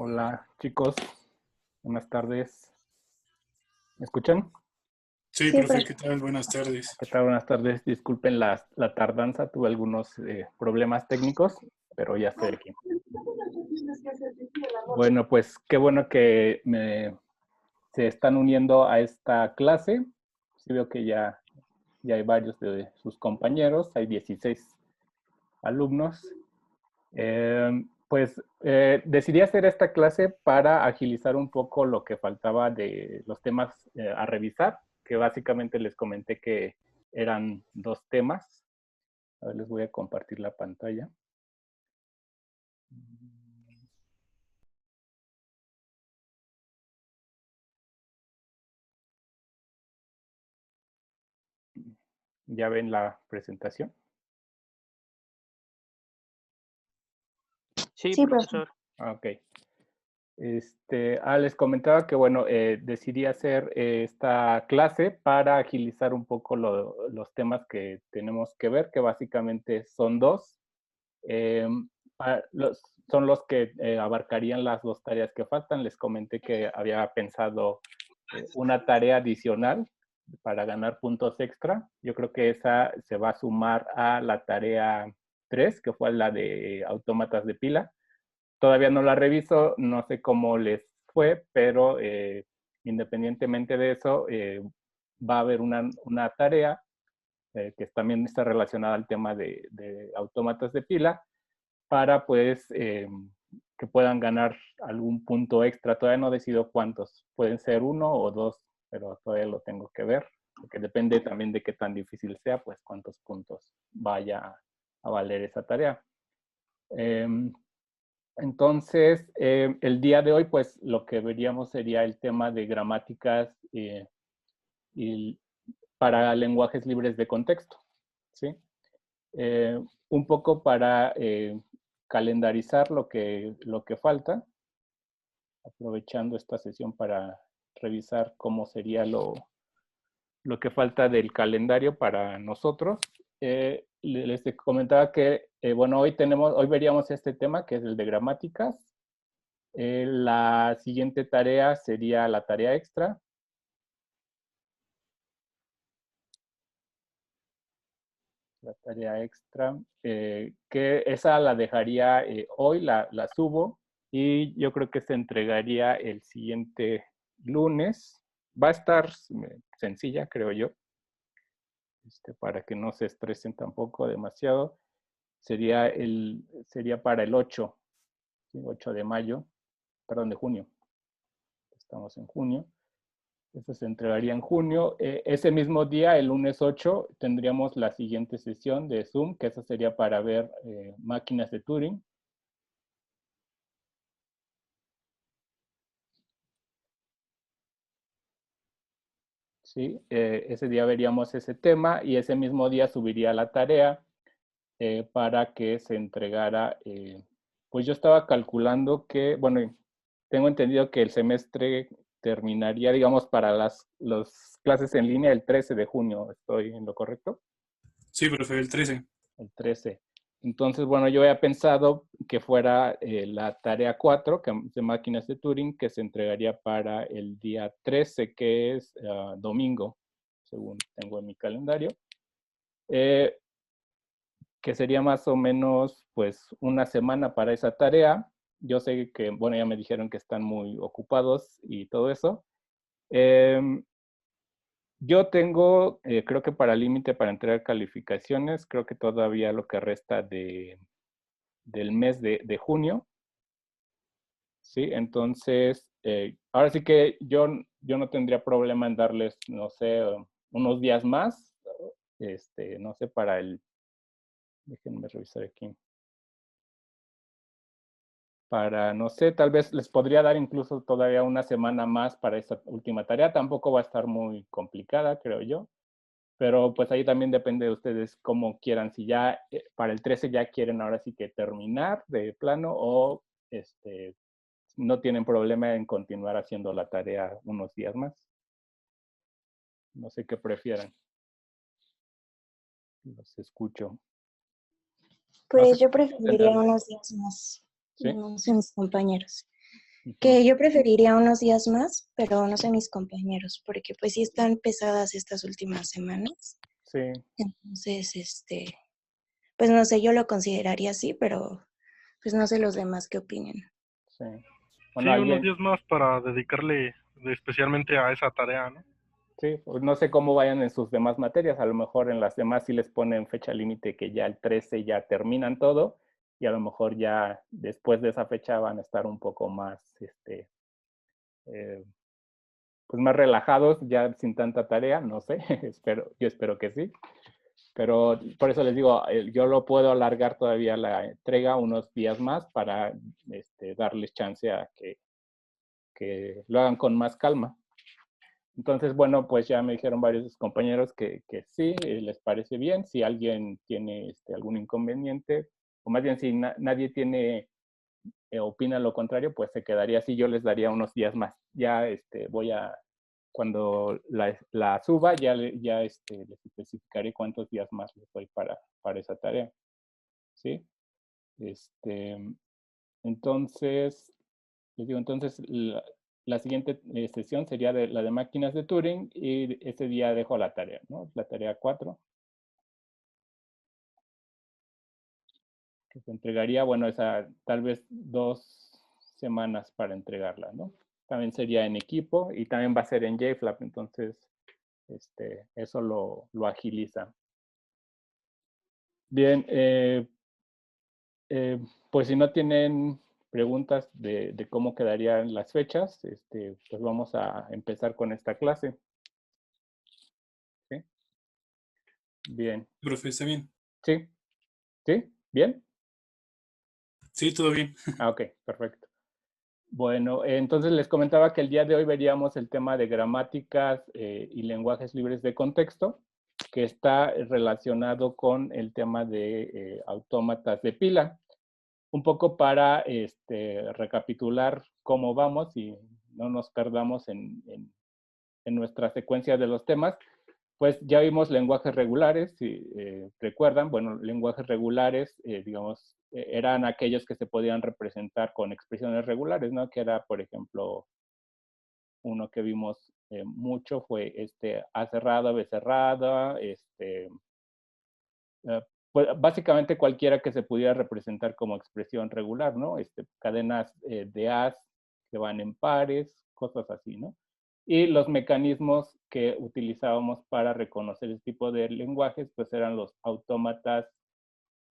Hola chicos, buenas tardes. ¿Me escuchan? Sí, Sí, profe, profe. ¿qué tal? Buenas tardes. ¿Qué tal? Buenas tardes. Disculpen la tardanza, tuve algunos problemas técnicos, pero ya estoy aquí. Bueno, pues qué bueno que se están uniendo a esta clase. Sí veo que ya hay varios de sus compañeros, hay 16 alumnos. Decidí hacer esta clase para agilizar un poco lo que faltaba de los temas a revisar, que básicamente les comenté que eran dos temas. A ver, les voy a compartir la pantalla. ¿Ya ven la presentación? Sí, Sí, profesor. profesor. Ok. Les comentaba que, bueno, decidí hacer esta clase para agilizar un poco los temas que tenemos que ver, que básicamente son dos. Eh, Son los que abarcarían las dos tareas que faltan. Les comenté que había pensado una tarea adicional para ganar puntos extra. Yo creo que esa se va a sumar a la tarea 3, que fue la de autómatas de pila. Todavía no la reviso, no sé cómo les fue, pero independientemente de eso, va a haber una tarea que también está relacionada al tema de autómatas de pila para pues que puedan ganar algún punto extra. Todavía no decido cuántos, pueden ser uno o dos, pero todavía lo tengo que ver, porque depende también de qué tan difícil sea, pues cuántos puntos vaya a valer esa tarea. Entonces, el día de hoy, pues lo que veríamos sería el tema de gramáticas y para lenguajes libres de contexto, ¿sí? Un poco para calendarizar lo que falta, aprovechando esta sesión para revisar cómo sería lo que falta del calendario para nosotros. Les comentaba que, bueno, hoy veríamos este tema, que es el de gramáticas. La siguiente tarea sería la tarea extra. La tarea extra, que esa la dejaría hoy, la subo y yo creo que se entregaría el siguiente lunes. Va a estar sencilla, creo yo, para que no se estresen tampoco demasiado. Sería para el 8, ¿sí? 8 de mayo, perdón, de junio. Estamos en junio. Eso se entregaría en junio. Ese mismo día, el lunes 8, tendríamos la siguiente sesión de Zoom, que esa sería para ver máquinas de Turing. ¿Sí? Ese día veríamos ese tema y ese mismo día subiría la tarea para que se entregara. Pues yo estaba calculando que, bueno, tengo entendido que el semestre terminaría, digamos, para las clases en línea el 13 de junio. ¿Estoy en lo correcto? Sí, profe, el 13. El 13. Entonces, bueno, yo había pensado que fuera la tarea 4, que es de máquinas de Turing, que se entregaría para el día 13, que es domingo, según tengo en mi calendario, eh, que sería más o menos, pues, una semana para esa tarea. Yo sé que, bueno, ya me dijeron que están muy ocupados y todo eso. Yo tengo, creo que para límite para entregar calificaciones, creo que todavía lo que resta del mes de junio, ¿sí? Entonces, ahora sí que yo no tendría problema en darles, no sé, unos días más, no sé, déjenme revisar aquí, no sé, tal vez les podría dar incluso todavía una semana más para esa última tarea, tampoco va a estar muy complicada, creo yo. Pero pues ahí también depende de ustedes cómo quieran, si ya para el 13 ya quieren ahora sí que terminar de plano o no tienen problema en continuar haciendo la tarea unos días más. No sé qué prefieran. Los escucho. No sé Pues yo cómo preferiría calendario. unos días más, ¿Sí? no sé, mis compañeros. Ujú. Que yo preferiría unos días más, pero no sé mis compañeros, porque pues sí están pesadas estas últimas semanas. Sí, Entonces, pues no sé, yo lo consideraría así, pero pues no sé los demás qué opinen. sí. Bueno, Sí, unos alguien, días más para dedicarle especialmente a esa tarea, ¿no? sí, pues no sé cómo vayan en sus demás materias, a lo mejor en las demás sí les ponen fecha límite que ya el 13 ya terminan todo y a lo mejor ya después de esa fecha van a estar un poco más, eh, pues más relajados, ya sin tanta tarea, no sé, yo espero que sí. Pero por eso les digo, yo lo puedo alargar todavía la entrega unos días más para darles chance a que lo hagan con más calma. Entonces, bueno, pues ya me dijeron varios compañeros que sí, les parece bien. Si alguien tiene algún inconveniente, o más bien si nadie tiene, opina lo contrario, pues se quedaría así. Yo les daría unos días más. Ya voy a, cuando la suba, ya les especificaré cuántos días más les doy para esa tarea. ¿Sí? Este, entonces, les digo, entonces la siguiente sesión sería la de máquinas de Turing y ese día dejo la tarea, ¿no? La tarea 4, que se entregaría, bueno, esa tal vez 2 semanas para entregarla, ¿no? También sería en equipo y también va a ser en JFlap, entonces eso lo agiliza. Bien, pues si no tienen preguntas de cómo quedarían las fechas, pues vamos a empezar con esta clase. ¿Sí? Bien. Profe, ¿está bien? ¿Sí? ¿Sí? ¿Bien? Sí, todo bien. Ah, ok, perfecto. Bueno, entonces les comentaba que el día de hoy veríamos el tema de gramáticas y lenguajes libres de contexto, que está relacionado con el tema de autómatas de pila. Un poco para recapitular cómo vamos y no nos perdamos en nuestra secuencia de los temas, pues ya vimos lenguajes regulares, si recuerdan, bueno, lenguajes regulares, digamos, eran aquellos que se podían representar con expresiones regulares, ¿no? Que era, por ejemplo, uno que vimos mucho fue A cerrada, B cerrada, pues básicamente cualquiera que se pudiera representar como expresión regular, ¿no? Cadenas de As que van en pares, cosas así, ¿no? Y los mecanismos que utilizábamos para reconocer este tipo de lenguajes, pues eran los autómatas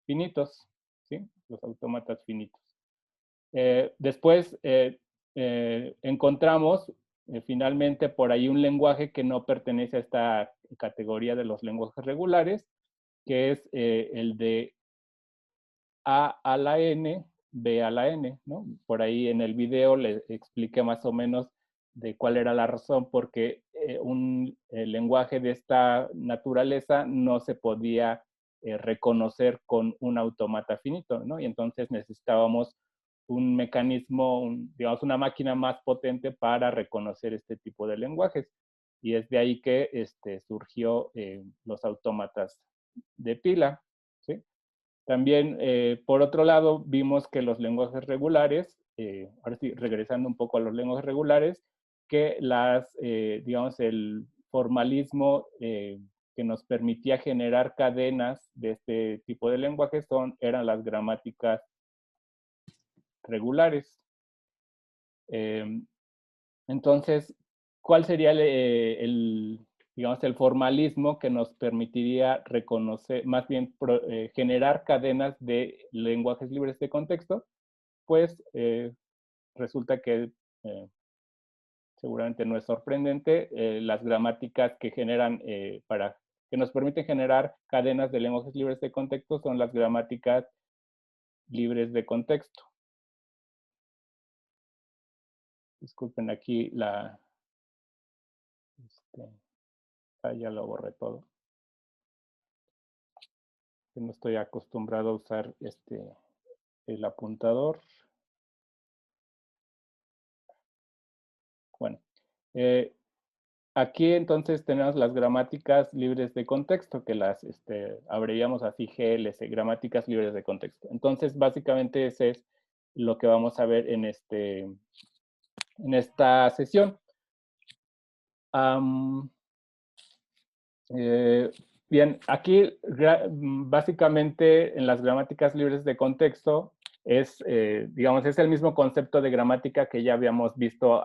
finitos, ¿sí? Los autómatas finitos. Después encontramos finalmente por ahí un lenguaje que no pertenece a esta categoría de los lenguajes regulares, que es el de A a la N, B a la N, ¿no? Por ahí en el video les expliqué más o menos de cuál era la razón, porque un lenguaje de esta naturaleza no se podía reconocer con un automata finito, ¿no? Y entonces necesitábamos un mecanismo, digamos, una máquina más potente para reconocer este tipo de lenguajes. Y es de ahí que surgió los autómatas de pila, ¿sí? También, por otro lado, vimos que los lenguajes regulares, ahora sí, regresando un poco a los lenguajes regulares, que digamos, el formalismo que nos permitía generar cadenas de este tipo de lenguajes eran las gramáticas regulares. Entonces, ¿cuál sería digamos, el formalismo que nos permitiría reconocer, más bien generar cadenas de lenguajes libres de contexto? Pues resulta que seguramente no es sorprendente, las gramáticas que generan, que nos permiten generar cadenas de lenguajes libres de contexto son las gramáticas libres de contexto. Disculpen aquí ya lo borré todo. No estoy acostumbrado a usar el apuntador. Bueno, aquí entonces tenemos las gramáticas libres de contexto, que las abreviamos así GLC, gramáticas libres de contexto. Entonces, básicamente ese es lo que vamos a ver en en esta sesión. Bien, aquí básicamente en las gramáticas libres de contexto es, digamos, es el mismo concepto de gramática que ya habíamos visto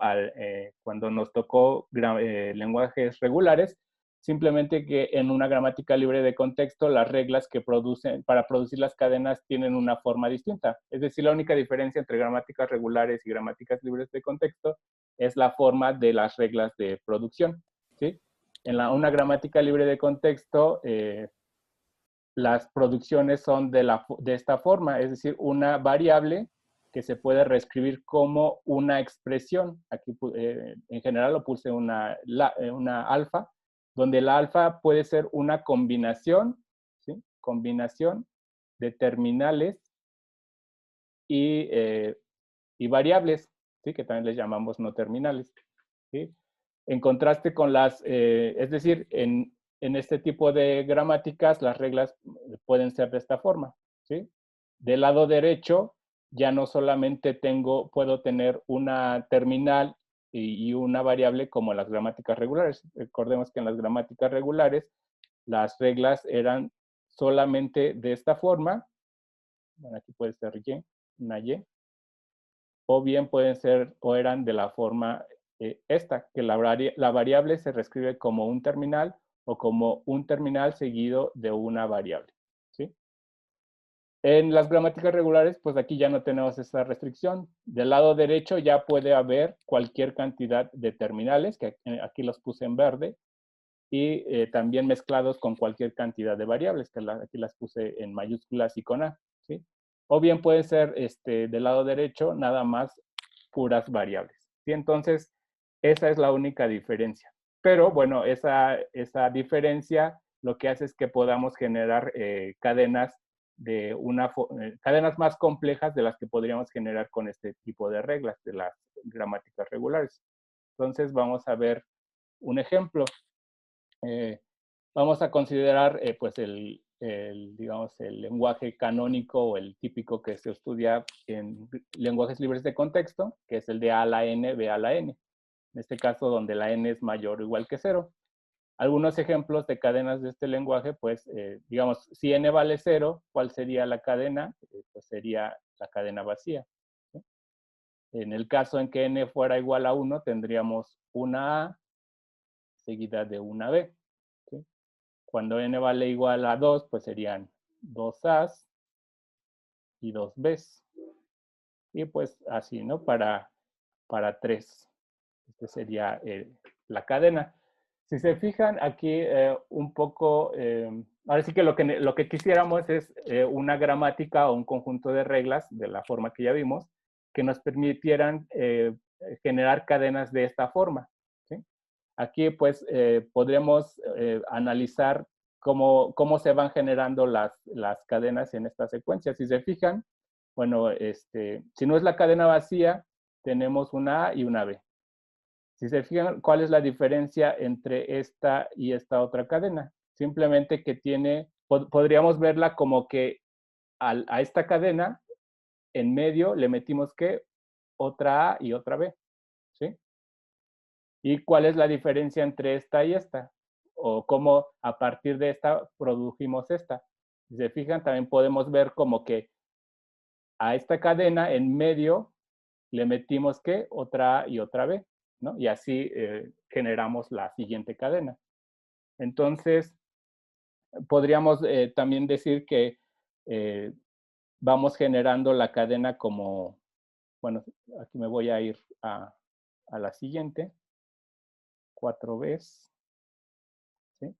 cuando nos tocó lenguajes regulares, simplemente que en una gramática libre de contexto las reglas que producen, para producir las cadenas tienen una forma distinta. Es decir, la única diferencia entre gramáticas regulares y gramáticas libres de contexto es la forma de las reglas de producción, ¿sí? En una gramática libre de contexto, las producciones son de esta forma, es decir, una variable que se puede reescribir como una expresión. Aquí en general lo puse una alfa, donde la alfa puede ser una combinación, ¿sí? Combinación de terminales y variables, ¿sí? Que también les llamamos no terminales, ¿sí? En contraste con es decir, en este tipo de gramáticas las reglas pueden ser de esta forma, ¿sí? Del lado derecho ya no solamente puedo tener una terminal y una variable como en las gramáticas regulares. Recordemos que en las gramáticas regulares las reglas eran solamente de esta forma. Bueno, aquí puede ser y, una y, o bien pueden ser o eran de la forma esta, que la variable se reescribe como un terminal o como un terminal seguido de una variable, ¿sí? En las gramáticas regulares, pues aquí ya no tenemos esa restricción. Del lado derecho ya puede haber cualquier cantidad de terminales, que aquí los puse en verde, y también mezclados con cualquier cantidad de variables, que aquí las puse en mayúsculas y con A, ¿sí? O bien puede ser del lado derecho nada más puras variables, ¿sí? Entonces, esa es la única diferencia. Pero bueno, esa diferencia lo que hace es que podamos generar cadenas cadenas más complejas de las que podríamos generar con este tipo de reglas de las gramáticas regulares. Entonces, vamos a ver un ejemplo. Vamos a considerar pues digamos, el lenguaje canónico o el típico que se estudia en lenguajes libres de contexto, que es el de A a la N, B a la N. En este caso, donde la N es mayor o igual que 0. Algunos ejemplos de cadenas de este lenguaje, pues, digamos, si N vale 0, ¿cuál sería la cadena? Pues sería la cadena vacía, ¿sí? En el caso en que N fuera igual a 1, tendríamos una A seguida de una B, ¿sí? Cuando N vale igual a 2, pues serían 2 A's y 2 B's. Y pues así, ¿no? Para 3. Esta sería la cadena. Si se fijan aquí un poco, ahora sí que lo que quisiéramos es una gramática o un conjunto de reglas, de la forma que ya vimos, que nos permitieran generar cadenas de esta forma, ¿sí? Aquí pues podríamos analizar cómo se van generando las cadenas en esta secuencia. Si se fijan, bueno, si no es la cadena vacía, tenemos una A y una B. Si se fijan, ¿cuál es la diferencia entre esta y esta otra cadena? Simplemente que podríamos verla como que a esta cadena, en medio, le metimos ¿qué? Otra A y otra B, ¿sí? ¿Y cuál es la diferencia entre esta y esta? O cómo a partir de esta produjimos esta. Si se fijan, también podemos ver como que a esta cadena, en medio, le metimos ¿qué? Otra A y otra B, ¿no? Y así generamos la siguiente cadena. Entonces, podríamos también decir que vamos generando la cadena como, bueno, aquí me voy a ir a la siguiente, 4Bs, ¿sí?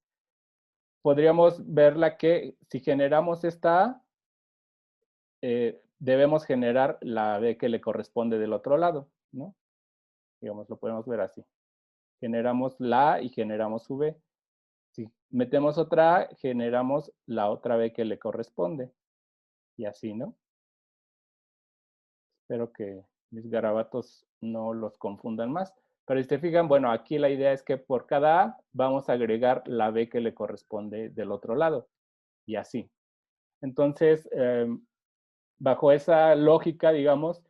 Podríamos verla que si generamos esta A, debemos generar la B que le corresponde del otro lado, ¿no? Digamos, lo podemos ver así. Generamos la A y generamos su B. Si metemos otra A, generamos la otra B que le corresponde. Y así, ¿no? Espero que mis garabatos no los confundan más. Pero si te fijan, bueno, aquí la idea es que por cada A vamos a agregar la B que le corresponde del otro lado. Y así. Entonces, bajo esa lógica, digamos,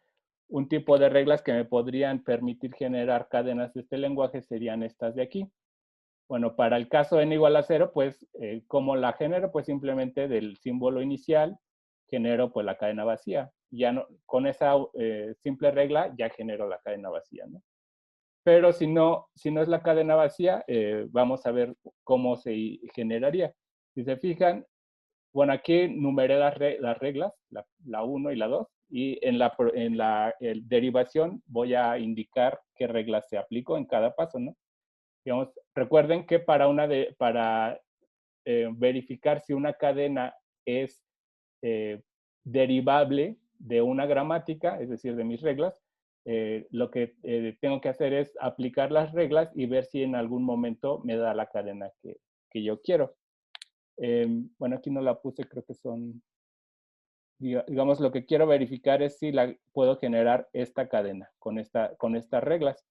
un tipo de reglas que me podrían permitir generar cadenas de este lenguaje serían estas de aquí. Bueno, para el caso n igual a 0, pues, ¿cómo la genero? Pues simplemente del símbolo inicial genero pues la cadena vacía. Ya no, con esa simple regla ya genero la cadena vacía, ¿no? Pero si no es la cadena vacía, vamos a ver cómo se generaría. Si se fijan, bueno, aquí numeré las reglas, la 1 y la 2, y en la derivación voy a indicar qué reglas se aplicó en cada paso, ¿no? Digamos, recuerden que para verificar si una cadena es derivable de una gramática, es decir, de mis reglas, lo que tengo que hacer es aplicar las reglas y ver si en algún momento me da la cadena que yo quiero. Bueno, aquí no la puse, creo que son, digamos, lo que quiero verificar es si puedo generar esta cadena con estas reglas.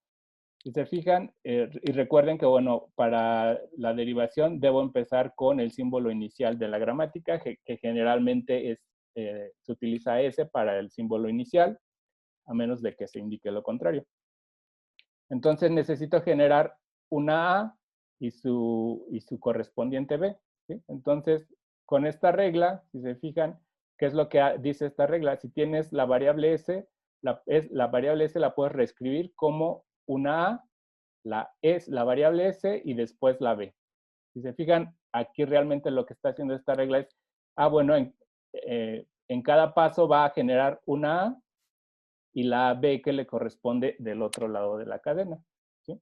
Si se fijan, y recuerden que, bueno, para la derivación debo empezar con el símbolo inicial de la gramática, que generalmente se utiliza S para el símbolo inicial, a menos de que se indique lo contrario. Entonces necesito generar una A y su correspondiente B, ¿sí? Entonces, con esta regla, si se fijan, ¿qué es lo que dice esta regla? Si tienes la variable S, la variable S la puedes reescribir como una A, la variable S y después la B. Si se fijan, aquí realmente lo que está haciendo esta regla es, bueno, en cada paso va a generar una A y la B que le corresponde del otro lado de la cadena, ¿sí?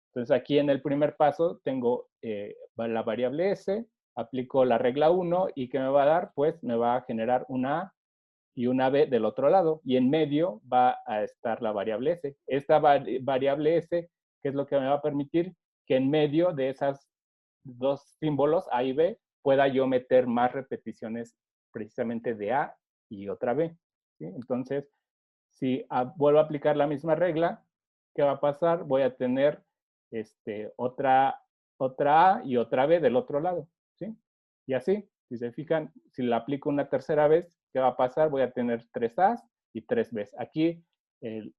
Entonces aquí en el primer paso tengo la variable S, aplico la regla 1 y ¿qué me va a dar? Pues me va a generar una A y una B del otro lado, y en medio va a estar la variable S. Esta variable S, ¿qué es lo que me va a permitir? Que en medio de esas dos símbolos, A y B, pueda yo meter más repeticiones precisamente de A y otra B, ¿sí? Entonces, si vuelvo a aplicar la misma regla, ¿qué va a pasar? Voy a tener otra A y otra B del otro lado, ¿sí? Y así, si se fijan, si la aplico una tercera vez, ¿qué va a pasar? Voy a tener 3 A's y 3 B's. Aquí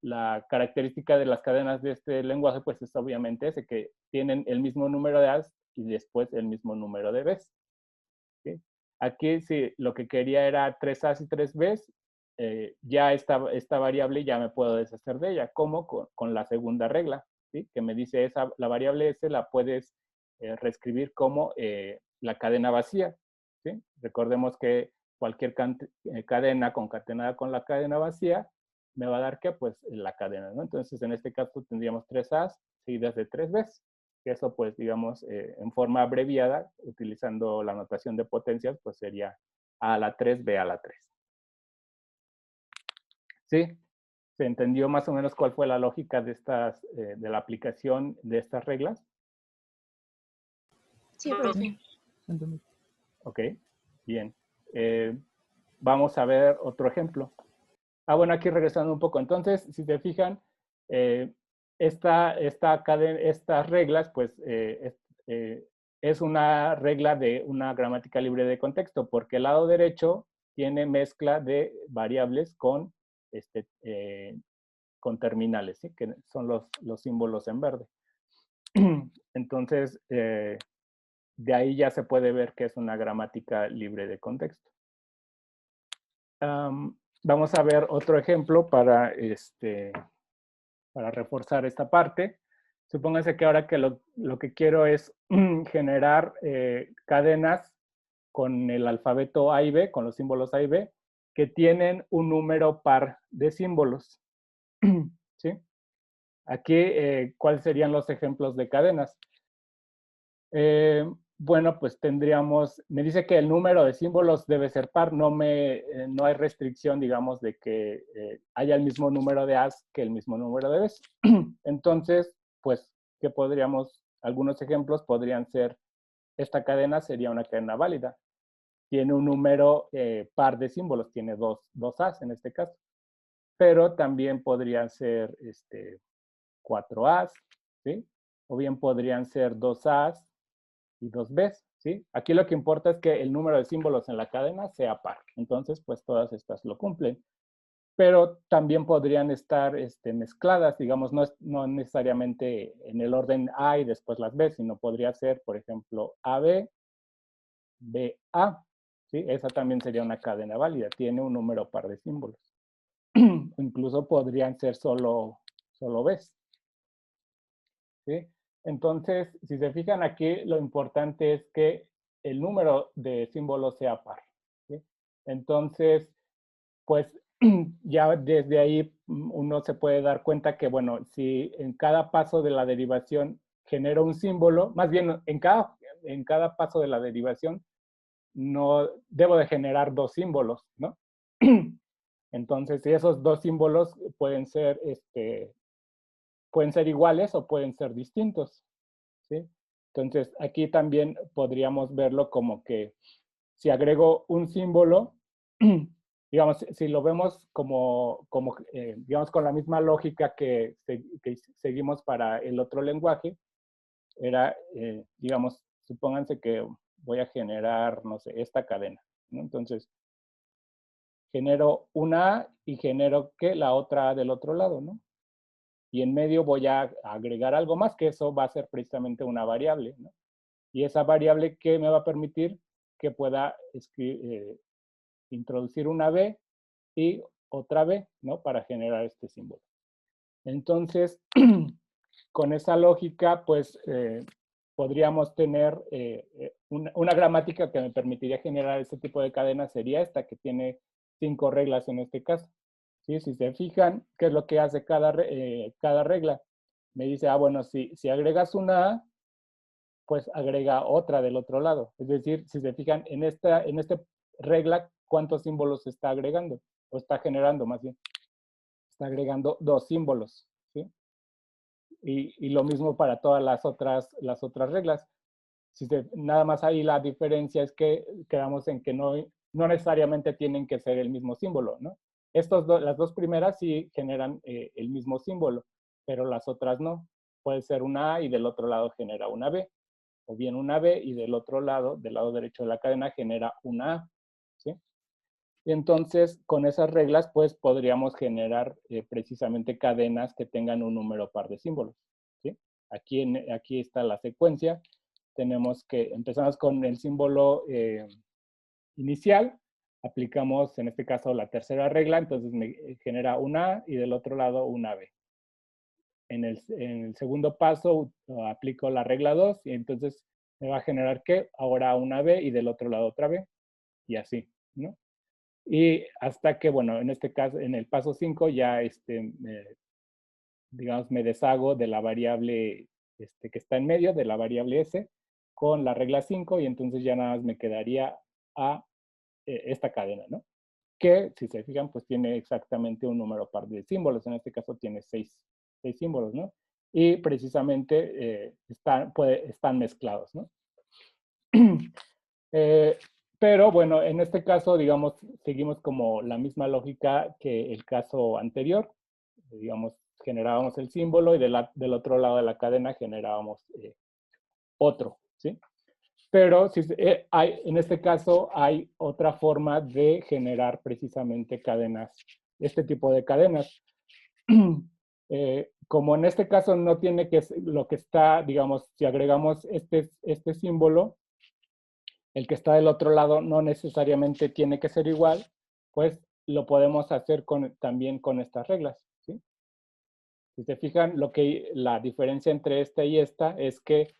la característica de las cadenas de este lenguaje pues es obviamente ese, que tienen el mismo número de A's y después el mismo número de B's, ¿sí? Aquí si lo que quería era 3 A's y 3 B's, ya esta variable ya me puedo deshacer de ella, como con la segunda regla, ¿sí? Que me dice la variable S la puedes reescribir como la cadena vacía, ¿sí? Recordemos que cualquier cadena concatenada con la cadena vacía me va a dar ¿qué? Pues la cadena, ¿no? Entonces en este caso tendríamos 3 A's seguidas de 3 B's. Que eso pues digamos en forma abreviada, utilizando la notación de potencias, pues sería A a la 3, B a la 3. ¿Sí? ¿Se entendió más o menos cuál fue la lógica de de la aplicación de estas reglas? Sí, profe. Ok, bien. Vamos a ver otro ejemplo. Bueno, aquí regresando un poco. Entonces, si se fijan, estas reglas, pues, es una regla de una gramática libre de contexto, porque el lado derecho tiene mezcla de variables con terminales, ¿sí? Que son los símbolos en verde. Entonces, de ahí ya se puede ver que es una gramática libre de contexto. Vamos a ver otro ejemplo para reforzar esta parte. Supónganse que ahora que lo que quiero es generar cadenas con el alfabeto A y B, con los símbolos A y B, que tienen un número par de símbolos. ¿Sí? Aquí, ¿cuáles serían los ejemplos de cadenas? Bueno, pues tendríamos, me dice que el número de símbolos debe ser par, no hay restricción, digamos, de que haya el mismo número de A's que el mismo número de B's. Entonces, pues, ¿qué podríamos? Algunos ejemplos podrían ser, esta cadena sería una cadena válida. Tiene un número par de símbolos, tiene dos A's en este caso. Pero también podrían ser 4 A's, ¿sí? O bien podrían ser 2 A's y 2 B's, ¿sí? Aquí lo que importa es que el número de símbolos en la cadena sea par. Entonces, pues todas estas lo cumplen. pero también podrían estar mezcladas, digamos, no necesariamente en el orden A y después las B, sino podría ser, por ejemplo, AB, BA, ¿sí? Esa también sería una cadena válida, tiene un número par de símbolos. Incluso podrían ser solo Bs, ¿sí? Entonces, si se fijan aquí, lo importante es que el número de símbolos sea par, ¿sí? Entonces, pues ya desde ahí uno se puede dar cuenta que, bueno, si en cada paso de la derivación genero un símbolo, más bien en cada paso de la derivación no debo de generar dos símbolos, ¿no? Entonces, esos dos símbolos pueden ser iguales o pueden ser distintos, ¿sí? Entonces, aquí también podríamos verlo como que si agrego un símbolo, digamos, si lo vemos digamos, con la misma lógica que seguimos para el otro lenguaje, era, digamos, supónganse que voy a generar, no sé, esta cadena, ¿no? Entonces, genero una A y genero que la otra A del otro lado, ¿no? Y en medio voy a agregar algo más, que eso va a ser precisamente una variable, ¿no? Y esa variable que me va a permitir que pueda introducir una B y otra B, ¿no? Para generar este símbolo. Entonces, con esa lógica, pues, podríamos tener una gramática que me permitiría generar este tipo de cadena, sería esta, que tiene 5 reglas en este caso. ¿Sí? Si se fijan, ¿qué es lo que hace cada regla? Me dice, bueno, si agregas una A, pues agrega otra del otro lado. Es decir, si se fijan, en esta regla, ¿cuántos símbolos está agregando? O está generando, más bien. Está agregando 2 símbolos, ¿sí? Y lo mismo para todas las otras reglas. Nada más ahí la diferencia es que quedamos en que no necesariamente tienen que ser el mismo símbolo, ¿no? Las dos primeras sí generan el mismo símbolo, pero las otras no. Puede ser una A y del otro lado genera una B, o bien una B y del otro lado, del lado derecho de la cadena, genera una A, ¿sí? Y entonces, con esas reglas, pues podríamos generar precisamente cadenas que tengan un número par de símbolos, ¿sí? Aquí está la secuencia. Empezamos con el símbolo inicial, aplicamos en este caso la tercera regla, entonces me genera una A y del otro lado una B. En el segundo paso aplico la regla 2 y entonces me va a generar ¿qué? Ahora una B y del otro lado otra B, y así, ¿no? Y hasta que, bueno, en este caso, en el paso 5 ya, digamos, me deshago de la variable que está en medio, de la variable S, con la regla 5, y entonces ya nada más me quedaría a esta cadena, ¿no? Que, si se fijan, pues tiene exactamente un número par de símbolos. En este caso tiene 6 símbolos, ¿no? Y precisamente están mezclados, ¿no? Pero bueno, en este caso, digamos, seguimos como la misma lógica que el caso anterior. Digamos, generábamos el símbolo y del otro lado de la cadena generábamos otro, ¿sí? Pero en este caso hay otra forma de generar precisamente cadenas, este tipo de cadenas. Como en este caso no tiene que ser lo que está, digamos, si agregamos este símbolo, el que está del otro lado no necesariamente tiene que ser igual, pues lo podemos hacer también con estas reglas, ¿sí? Si se fijan, la diferencia entre esta y esta es que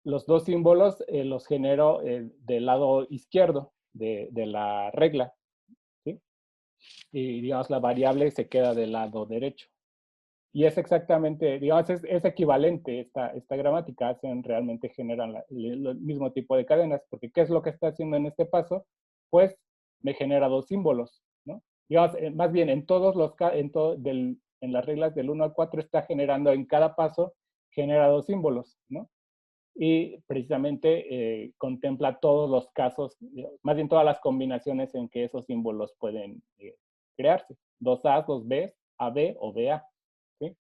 los dos símbolos los genero del lado izquierdo de la regla, ¿sí? Y digamos la variable se queda del lado derecho. Y es exactamente, digamos, es equivalente esta gramática, realmente generan el mismo tipo de cadenas, porque ¿qué es lo que está haciendo en este paso? Pues me genera dos símbolos, ¿no? Digamos, más bien en las reglas del 1 al 4 está generando en cada paso, genera dos símbolos, ¿no? Y precisamente contempla todos los casos, más bien todas las combinaciones en que esos símbolos pueden crearse. Dos A's, dos B's, AB o BA, ¿sí?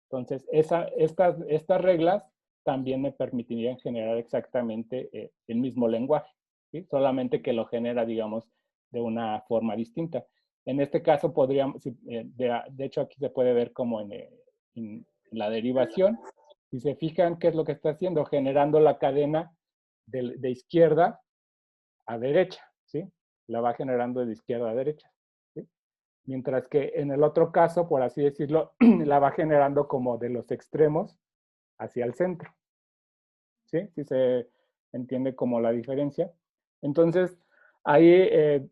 Entonces, estas reglas también me permitirían generar exactamente el mismo lenguaje, ¿sí? Solamente que lo genera, digamos, de una forma distinta. En este caso podríamos, de hecho aquí se puede ver como en la derivación. Si se fijan, ¿qué es lo que está haciendo? Generando la cadena de izquierda a derecha, ¿sí? La va generando de izquierda a derecha, ¿sí? Mientras que en el otro caso, por así decirlo, la va generando como de los extremos hacia el centro, ¿sí? Si se entiende como la diferencia. Entonces, ahí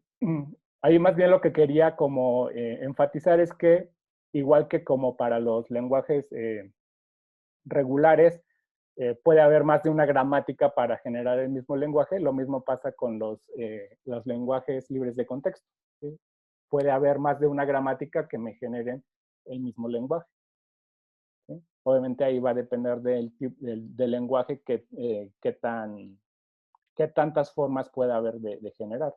más bien lo que quería como enfatizar es que, igual que como para los lenguajes regulares, puede haber más de una gramática para generar el mismo lenguaje. Lo mismo pasa con los lenguajes libres de contexto, ¿sí? Puede haber más de una gramática que me generen el mismo lenguaje, ¿sí? Obviamente ahí va a depender del lenguaje qué tantas formas puede haber de generar.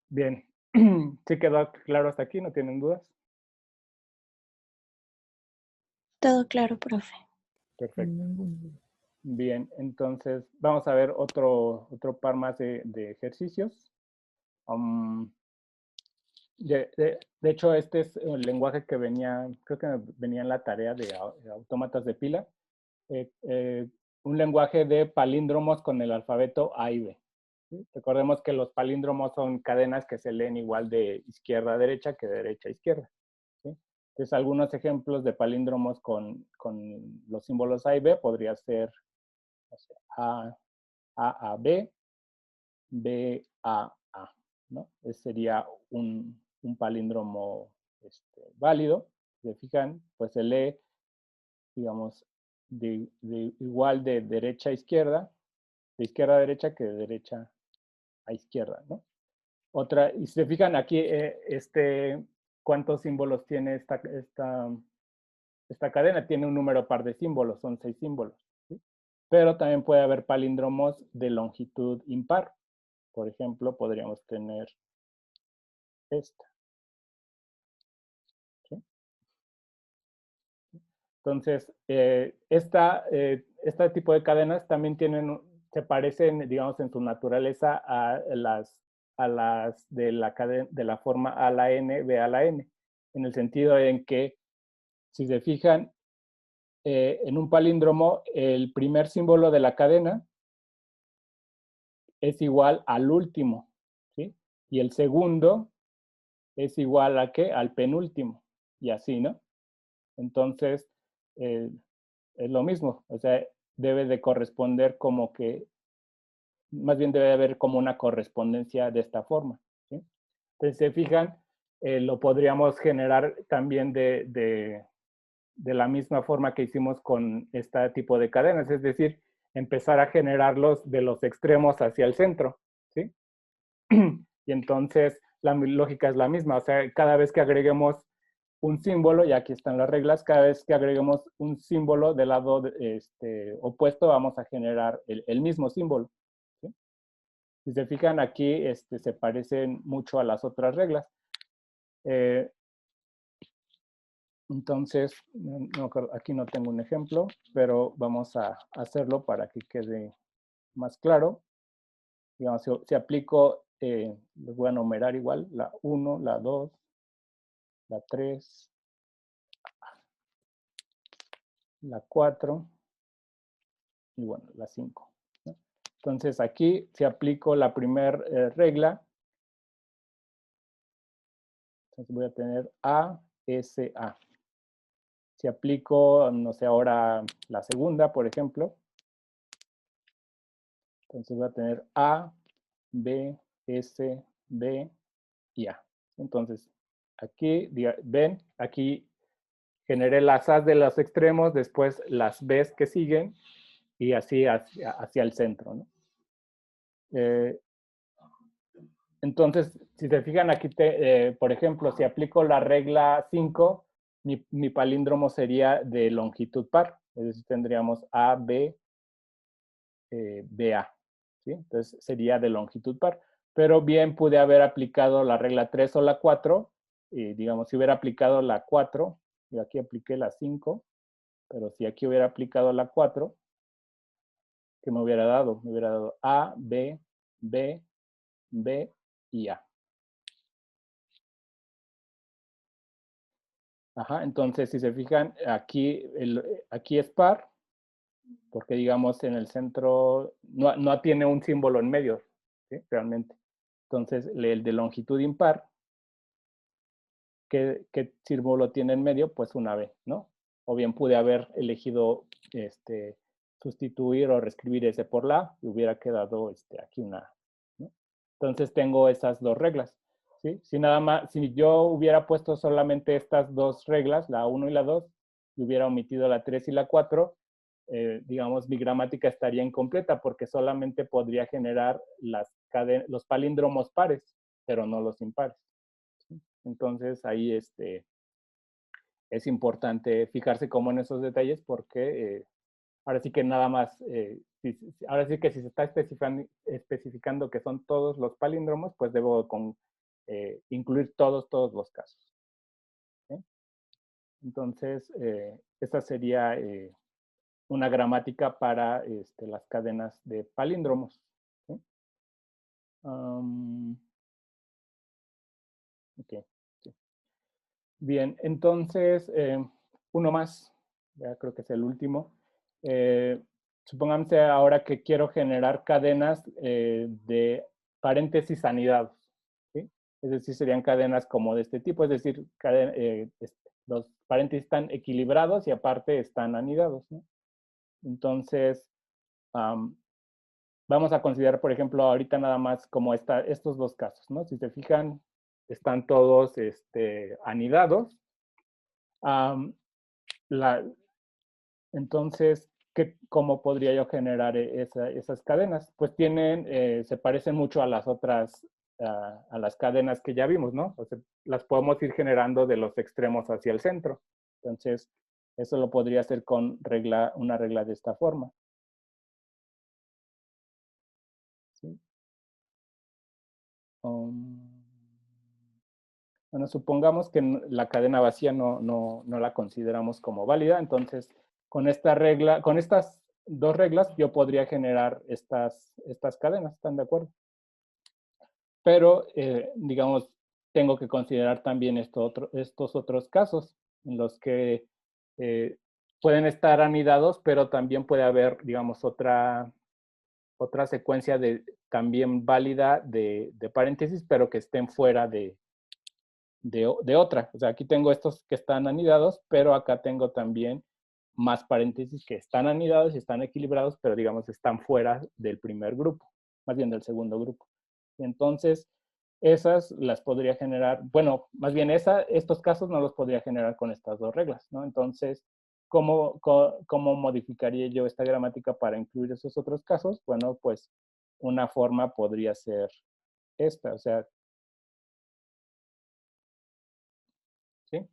Bien, ¿sí quedó claro hasta aquí? ¿No tienen dudas? Todo claro, profe. Perfecto. Bien, entonces vamos a ver otro par más de ejercicios. De hecho, este es el lenguaje que venía, creo que venía en la tarea de autómatas de pila. Un lenguaje de palíndromos con el alfabeto A y B, ¿sí? Recordemos que los palíndromos son cadenas que se leen igual de izquierda a derecha que de derecha a izquierda, ¿sí? Entonces, algunos ejemplos de palíndromos con los símbolos A y B podría ser, o sea, A, B, B, A, ¿no? Ese sería un palíndromo válido. Si se fijan, pues se lee, digamos, igual de derecha a izquierda, de izquierda a derecha que de derecha a izquierda, ¿no? Otra, y si se fijan aquí, ¿cuántos símbolos tiene esta cadena? Tiene un número par de símbolos, son 6 símbolos, ¿sí? Pero también puede haber palíndromos de longitud impar. Por ejemplo, podríamos tener esta, ¿sí? Entonces, este tipo de cadenas también se parecen, digamos, en su naturaleza a las de la forma A a la N, B a la N, en el sentido en que, si se fijan, en un palíndromo, el primer símbolo de la cadena es igual al último, ¿sí? Y el segundo es igual a ¿qué? Al penúltimo, y así, ¿no? Entonces, es lo mismo, o sea, debe de corresponder como que, más bien debe haber como una correspondencia de esta forma, ¿sí? Entonces, se fijan, lo podríamos generar también de la misma forma que hicimos con este tipo de cadenas, es decir, empezar a generarlos de los extremos hacia el centro, ¿sí? Y entonces la lógica es la misma, o sea, cada vez que agreguemos un símbolo, y aquí están las reglas, cada vez que agreguemos un símbolo del lado opuesto, vamos a generar el mismo símbolo, ¿sí? Si se fijan aquí, se parecen mucho a las otras reglas. Entonces, aquí no tengo un ejemplo, pero vamos a hacerlo para que quede más claro. Digamos, si aplico, les voy a numerar igual, la 1, la 2, la 3, la 4 y bueno, la 5, ¿no? Entonces aquí, si aplico la primera regla, entonces voy a tener A, S, A. Si aplico, no sé, ahora la segunda, por ejemplo, entonces voy a tener A, B, S, B y A. Entonces, aquí, ven, aquí generé las A's de los extremos, después las B's que siguen, y así hacia el centro, ¿no? Entonces, si se fijan aquí, por ejemplo, si aplico la regla 5, mi palíndromo sería de longitud par. Es decir, tendríamos A, B, BA, ¿sí? Entonces sería de longitud par. Pero bien pude haber aplicado la regla 3 o la 4, y digamos, si hubiera aplicado la 4, y aquí apliqué la 5, pero si aquí hubiera aplicado la 4, ¿qué me hubiera dado? Me hubiera dado A, B, B, B y A. Ajá, entonces, si se fijan, aquí es par, porque digamos en el centro no tiene un símbolo en medio, ¿sí? Realmente. Entonces, el de longitud impar, ¿qué símbolo tiene en medio? Pues una B, ¿no? O bien pude haber elegido sustituir o reescribir ese por la A y hubiera quedado aquí una A, ¿no? Entonces tengo esas dos reglas, ¿sí? Si yo hubiera puesto solamente estas dos reglas, la 1 y la 2, y hubiera omitido la 3 y la 4, digamos, mi gramática estaría incompleta porque solamente podría generar los palíndromos pares, pero no los impares. ¿Sí? Entonces ahí es importante fijarse como en esos detalles porque ahora sí que nada más, ahora sí que si se está especificando que son todos los palíndromos, pues debo incluir todos los casos. ¿Sí? Entonces, esta sería una gramática para las cadenas de palíndromos. ¿Sí? Ok. Sí. Bien, entonces, uno más, ya creo que es el último. Supongamos ahora que quiero generar cadenas de paréntesis anidados, ¿sí? Es decir, serían cadenas como de este tipo, es decir, los paréntesis están equilibrados y aparte están anidados, ¿no? Entonces, vamos a considerar, por ejemplo, ahorita nada más como estos dos casos, ¿no? Si se fijan, están todos anidados. Entonces, ¿cómo podría yo generar esas cadenas? Pues se parecen mucho a las otras, a las cadenas que ya vimos, ¿no? O sea, las podemos ir generando de los extremos hacia el centro. Entonces, eso lo podría hacer con una regla de esta forma. ¿Sí? Bueno, supongamos que la cadena vacía no la consideramos como válida, entonces con estas dos reglas yo podría generar estas cadenas, ¿están de acuerdo? Pero, digamos, tengo que considerar también estos otros casos en los que pueden estar anidados, pero también puede haber, digamos, otra secuencia también válida de paréntesis, pero que estén fuera de otra. O sea, aquí tengo estos que están anidados, pero acá tengo también más paréntesis que están anidados y están equilibrados, pero digamos están fuera del primer grupo, más bien del segundo grupo. Entonces, esas las podría generar, bueno, más bien estos casos no los podría generar con estas dos reglas, ¿no? Entonces, ¿cómo modificaría yo esta gramática para incluir esos otros casos? Bueno, pues una forma podría ser esta, o sea, ¿sí?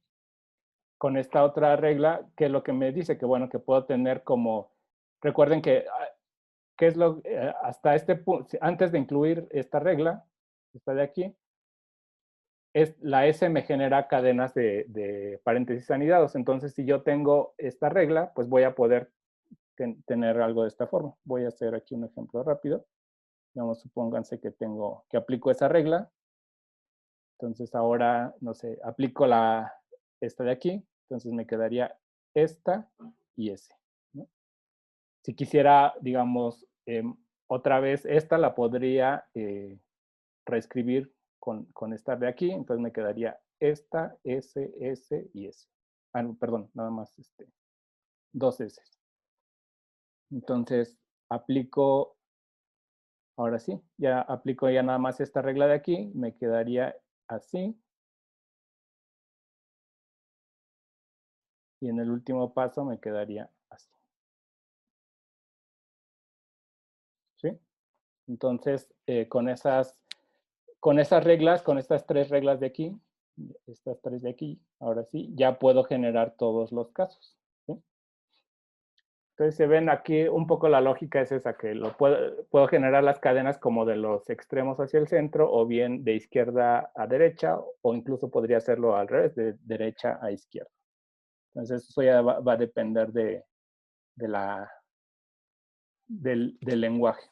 Con esta otra regla, que es lo que me dice que, bueno, que puedo tener como, recuerden que, ¿qué es hasta este punto, antes de incluir esta regla, esta de aquí, la S me genera cadenas de paréntesis anidados. Entonces, si yo tengo esta regla, pues voy a poder tener algo de esta forma. Voy a hacer aquí un ejemplo rápido. Digamos, supónganse que aplico esa regla. Entonces, ahora, no sé, aplico esta de aquí. Entonces, me quedaría esta y ese, ¿no? Si quisiera, digamos, otra vez esta la podría reescribir con esta de aquí, entonces me quedaría esta, S y S. Ah, no, perdón, nada más dos S. Entonces, ahora sí, ya aplico ya nada más esta regla de aquí, me quedaría así. Y en el último paso me quedaría así. ¿Sí? Entonces, con estas reglas, con estas tres reglas de aquí, estas tres de aquí, ahora sí, ya puedo generar todos los casos. ¿Sí? Entonces, se ven aquí un poco la lógica es esa, que puedo generar las cadenas como de los extremos hacia el centro, o bien de izquierda a derecha, o incluso podría hacerlo al revés, de derecha a izquierda. Entonces, eso ya va a depender del lenguaje.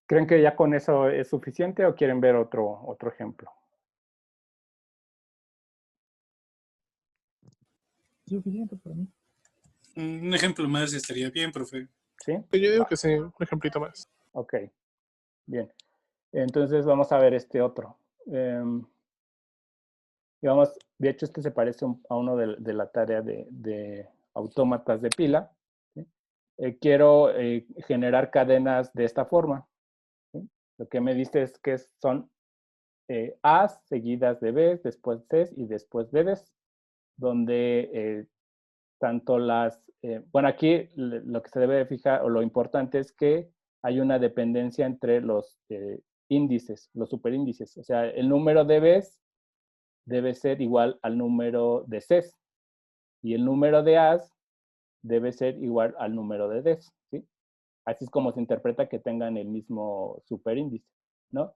¿Creen que ya con eso es suficiente o quieren ver otro ejemplo? Suficiente para mí. Un ejemplo más estaría bien, profe. ¿Sí? Yo digo que sí, un ejemplito más. Ok, bien. Entonces vamos a ver este otro. Digamos, de hecho este se parece a uno de la tarea de autómatas de pila. ¿Sí? Quiero generar cadenas de esta forma. ¿Sí? Lo que me dice es que son A's seguidas de B's, después C's y después de D's, donde tanto bueno, aquí lo que se debe de fijar o lo importante es que hay una dependencia entre los índices, los superíndices. O sea, el número de B's debe ser igual al número de Cs y el número de A's debe ser igual al número de D's, ¿sí? Así es como se interpreta que tengan el mismo superíndice, ¿no?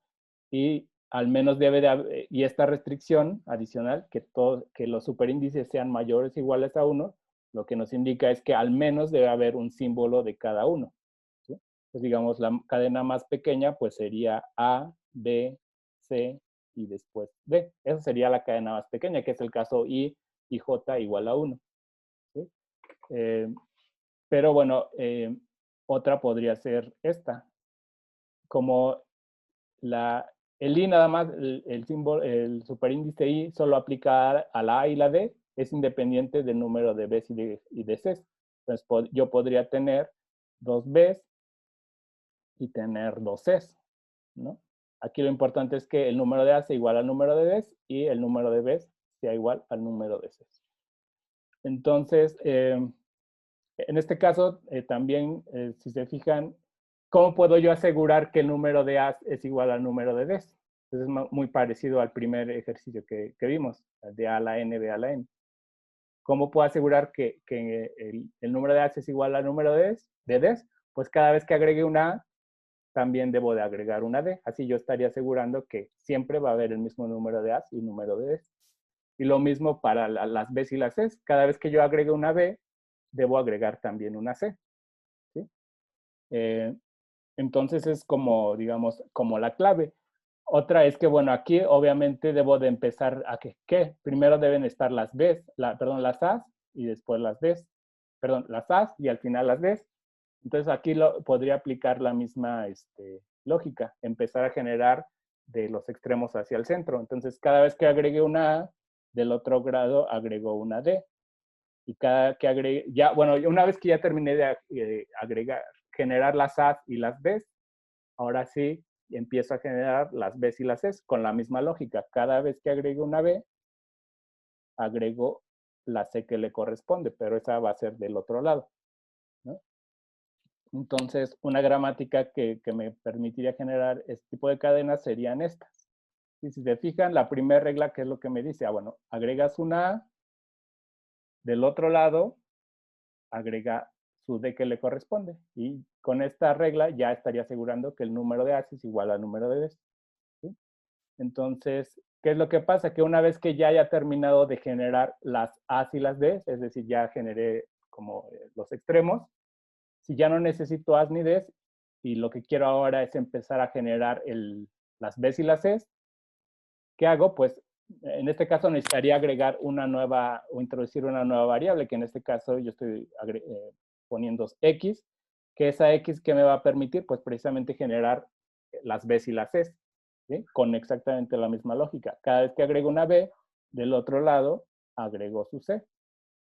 Y al menos debe de haber, y esta restricción adicional, que los superíndices sean mayores o iguales a 1, lo que nos indica es que al menos debe haber un símbolo de cada uno, ¿sí? Pues digamos, la cadena más pequeña pues sería A, B, C y después D. Esa sería la cadena más pequeña, que es el caso I y J igual a 1, ¿sí? Pero bueno, otra podría ser esta. Como el I nada más, el símbolo, el superíndice I solo aplica a la A y la D, es independiente del número de Bs y de Cs. Entonces yo podría tener dos Bs y tener dos Cs, ¿no? Aquí lo importante es que el número de A sea igual al número de Ds y el número de Bs sea igual al número de Cs. Entonces, en este caso, también, si se fijan, ¿cómo puedo yo asegurar que el número de A's es igual al número de D's? Entonces es muy parecido al primer ejercicio que vimos, de A a la N, B a la N. ¿Cómo puedo asegurar que el número de A's es igual al número de D's? Pues cada vez que agregue una A, también debo de agregar una D. Así yo estaría asegurando que siempre va a haber el mismo número de A's y número de D's. Y lo mismo para las B's y las C's. Cada vez que yo agregue una B, debo agregar también una C. ¿Sí? Entonces es como, digamos, como la clave. Otra es que, bueno, aquí obviamente debo de empezar a que primero deben estar las B's, perdón, las A's y después las B's. Perdón, las A's y al final las B's. Entonces aquí podría aplicar la misma lógica, empezar a generar de los extremos hacia el centro. Entonces cada vez que agregue una A, del otro grado agrego una D. Y cada que agregue, ya, bueno, una vez que ya terminé de agregar, generar las A's y las B's, ahora sí empiezo a generar las B's y las C's con la misma lógica. Cada vez que agregue una B, agrego la C que le corresponde, pero esa va a ser del otro lado, ¿no? Entonces, una gramática que me permitiría generar este tipo de cadenas serían estas. Y si se fijan, la primera regla, ¿qué es lo que me dice? Bueno, agregas una A, del otro lado, agrega su D que le corresponde. Y con esta regla ya estaría asegurando que el número de A's es igual al número de D's. ¿Sí? Entonces, ¿qué es lo que pasa? Que una vez que ya haya terminado de generar las A's y las D's, es decir, ya generé como los extremos, si ya no necesito A's ni D's y lo que quiero ahora es empezar a generar las B's y las C's, ¿qué hago? Pues en este caso necesitaría agregar una nueva o introducir una nueva variable, que en este caso yo estoy poniendo X, que esa X que me va a permitir, pues precisamente generar las B's y las C's, ¿sí? Con exactamente la misma lógica. Cada vez que agrego una B, del otro lado agrego su C,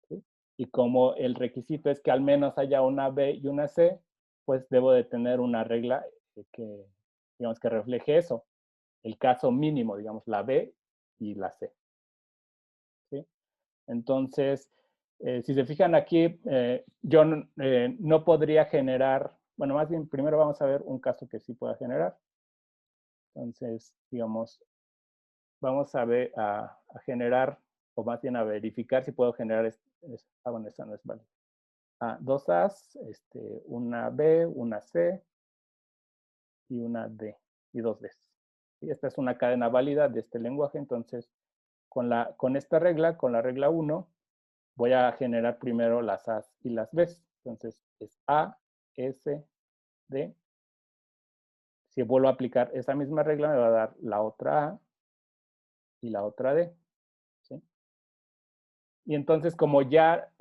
¿sí? Y como el requisito es que al menos haya una B y una C, pues debo de tener una regla que, digamos, que refleje eso. El caso mínimo, digamos, la B y la C. ¿Sí? Entonces, si se fijan aquí, yo no podría generar, bueno, más bien primero vamos a ver un caso que sí pueda generar. Entonces, digamos, vamos a ver, a generar, o más bien a verificar si puedo generar, bueno, esta no es válida. Dos A's, una B, una C y una D, y dos D's. Y esta es una cadena válida de este lenguaje, entonces con esta regla, con la regla 1, voy a generar primero las A's y las B's. Entonces es A, S, D, Si vuelvo a aplicar esa misma regla, me va a dar la otra A y la otra D. ¿Sí? Y entonces, como ya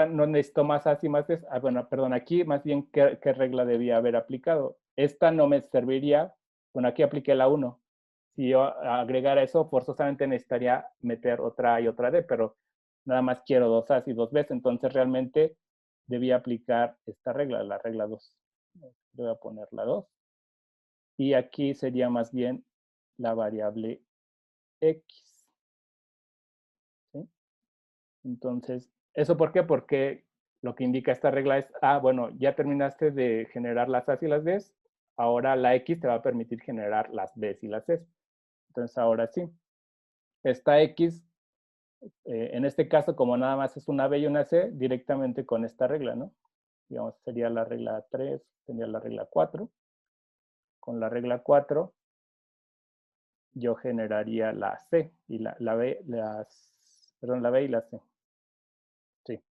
no necesito más A's y más D's, bueno, perdón, aquí más bien, ¿qué regla debía haber aplicado? Esta no me serviría, bueno, aquí apliqué la 1. Si yo agregara eso, forzosamente necesitaría meter otra A y otra D, pero nada más quiero 2 A's y 2 B's, entonces realmente debía aplicar esta regla, la regla 2. Voy a poner la 2. Y aquí sería más bien la variable X. ¿Sí? Entonces, ¿eso por qué? Porque lo que indica esta regla es, bueno, ya terminaste de generar las A's y las D's, ahora la X te va a permitir generar las B's y las C's. Entonces, ahora sí, esta X, en este caso, como nada más es una B y una C, directamente con esta regla, ¿no? Digamos, sería la regla 3, sería la regla 4. Con la regla 4, yo generaría la C y la B, la B y la C. Sí.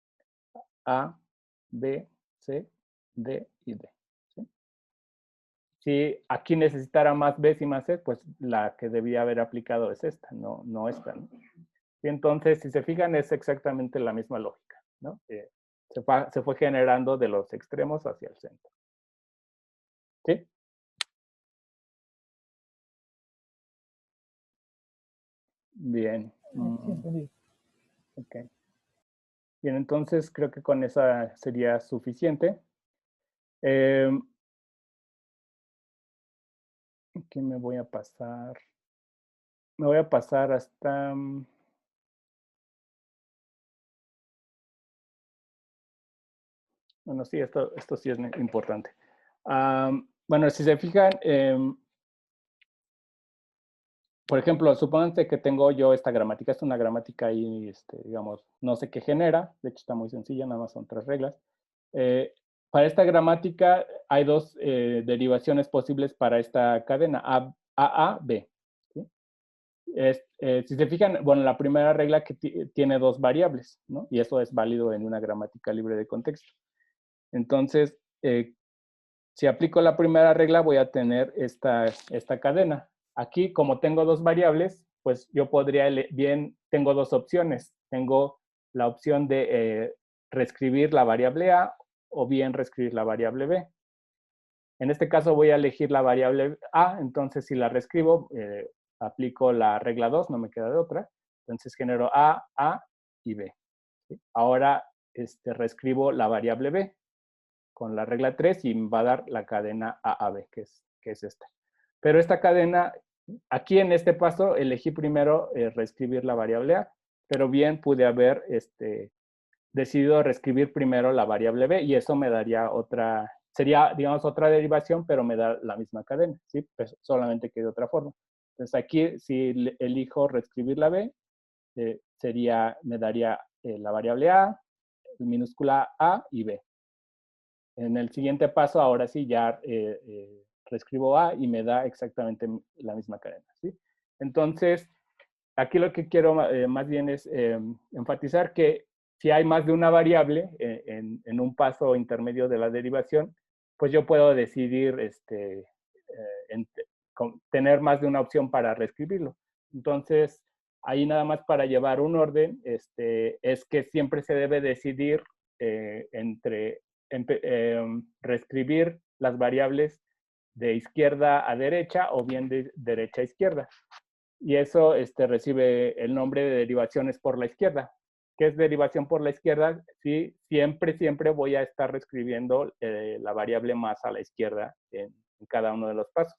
A, B, C, D y D. ¿Sí? Si aquí necesitara más B y más C, pues la que debía haber aplicado es esta, no esta, ¿no? Y entonces, si se fijan, es exactamente la misma lógica, ¿no? Se fue generando de los extremos hacia el centro. ¿Sí? Bien. Sí, entendí. Ok. Bien, entonces creo que con esa sería suficiente. Aquí me voy a pasar. Me voy a pasar hasta... Bueno, sí, esto sí es importante. Bueno, si se fijan, por ejemplo, supónganse que tengo yo esta gramática. Es una gramática ahí, digamos, no sé qué genera. De hecho, está muy sencilla, nada más son 3 reglas. Para esta gramática hay 2 derivaciones posibles para esta cadena, A, B. ¿Sí? Si se fijan, bueno, la primera regla que tiene 2 variables, ¿no? Y eso es válido en una gramática libre de contexto. Entonces, si aplico la primera regla, voy a tener esta cadena. Aquí, como tengo 2 variables, pues yo podría, tengo 2 opciones. Tengo la opción de reescribir la variable A o bien reescribir la variable B. En este caso voy a elegir la variable A, entonces si la reescribo, aplico la regla 2, no me queda de otra. Entonces genero A y B. ¿Sí? Ahora reescribo la variable B con la regla 3 y me va a dar la cadena AAB, que es esta. Pero esta cadena, aquí en este paso elegí primero reescribir la variable A, pero bien pude haber decidido reescribir primero la variable B y eso me daría otra, sería, digamos, otra derivación, pero me da la misma cadena, ¿sí? Pues solamente que de otra forma. Entonces aquí, si elijo reescribir la B, me daría la variable A, minúscula A y B. En el siguiente paso, ahora sí, ya reescribo A y me da exactamente la misma cadena, ¿sí? Entonces, aquí lo que quiero más bien es enfatizar que si hay más de una variable en un paso intermedio de la derivación, pues yo puedo decidir tener más de una opción para reescribirlo. Entonces, ahí nada más para llevar un orden, es que siempre se debe decidir entre reescribir las variables de izquierda a derecha o bien de derecha a izquierda. Y eso recibe el nombre de derivaciones por la izquierda. ¿Qué es derivación por la izquierda? Sí, siempre voy a estar reescribiendo la variable más a la izquierda en cada uno de los pasos.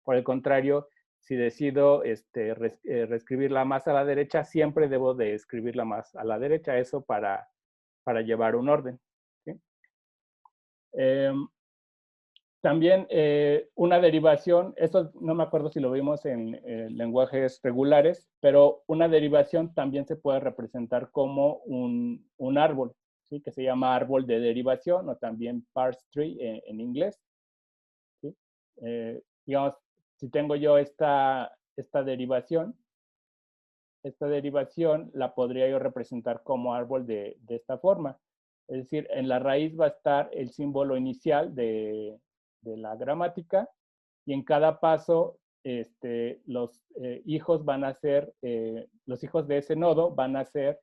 Por el contrario, si decido reescribirla más a la derecha, siempre debo de escribirla más a la derecha, eso para llevar un orden. ¿Sí? También una derivación, eso no me acuerdo si lo vimos en lenguajes regulares, pero una derivación también se puede representar como un árbol, ¿sí? Que se llama árbol de derivación o también parse tree en inglés. ¿Sí? Digamos, si tengo yo esta derivación la podría yo representar como árbol de esta forma. Es decir, en la raíz va a estar el símbolo inicial de la gramática, y en cada paso los hijos van a ser, los hijos de ese nodo van a ser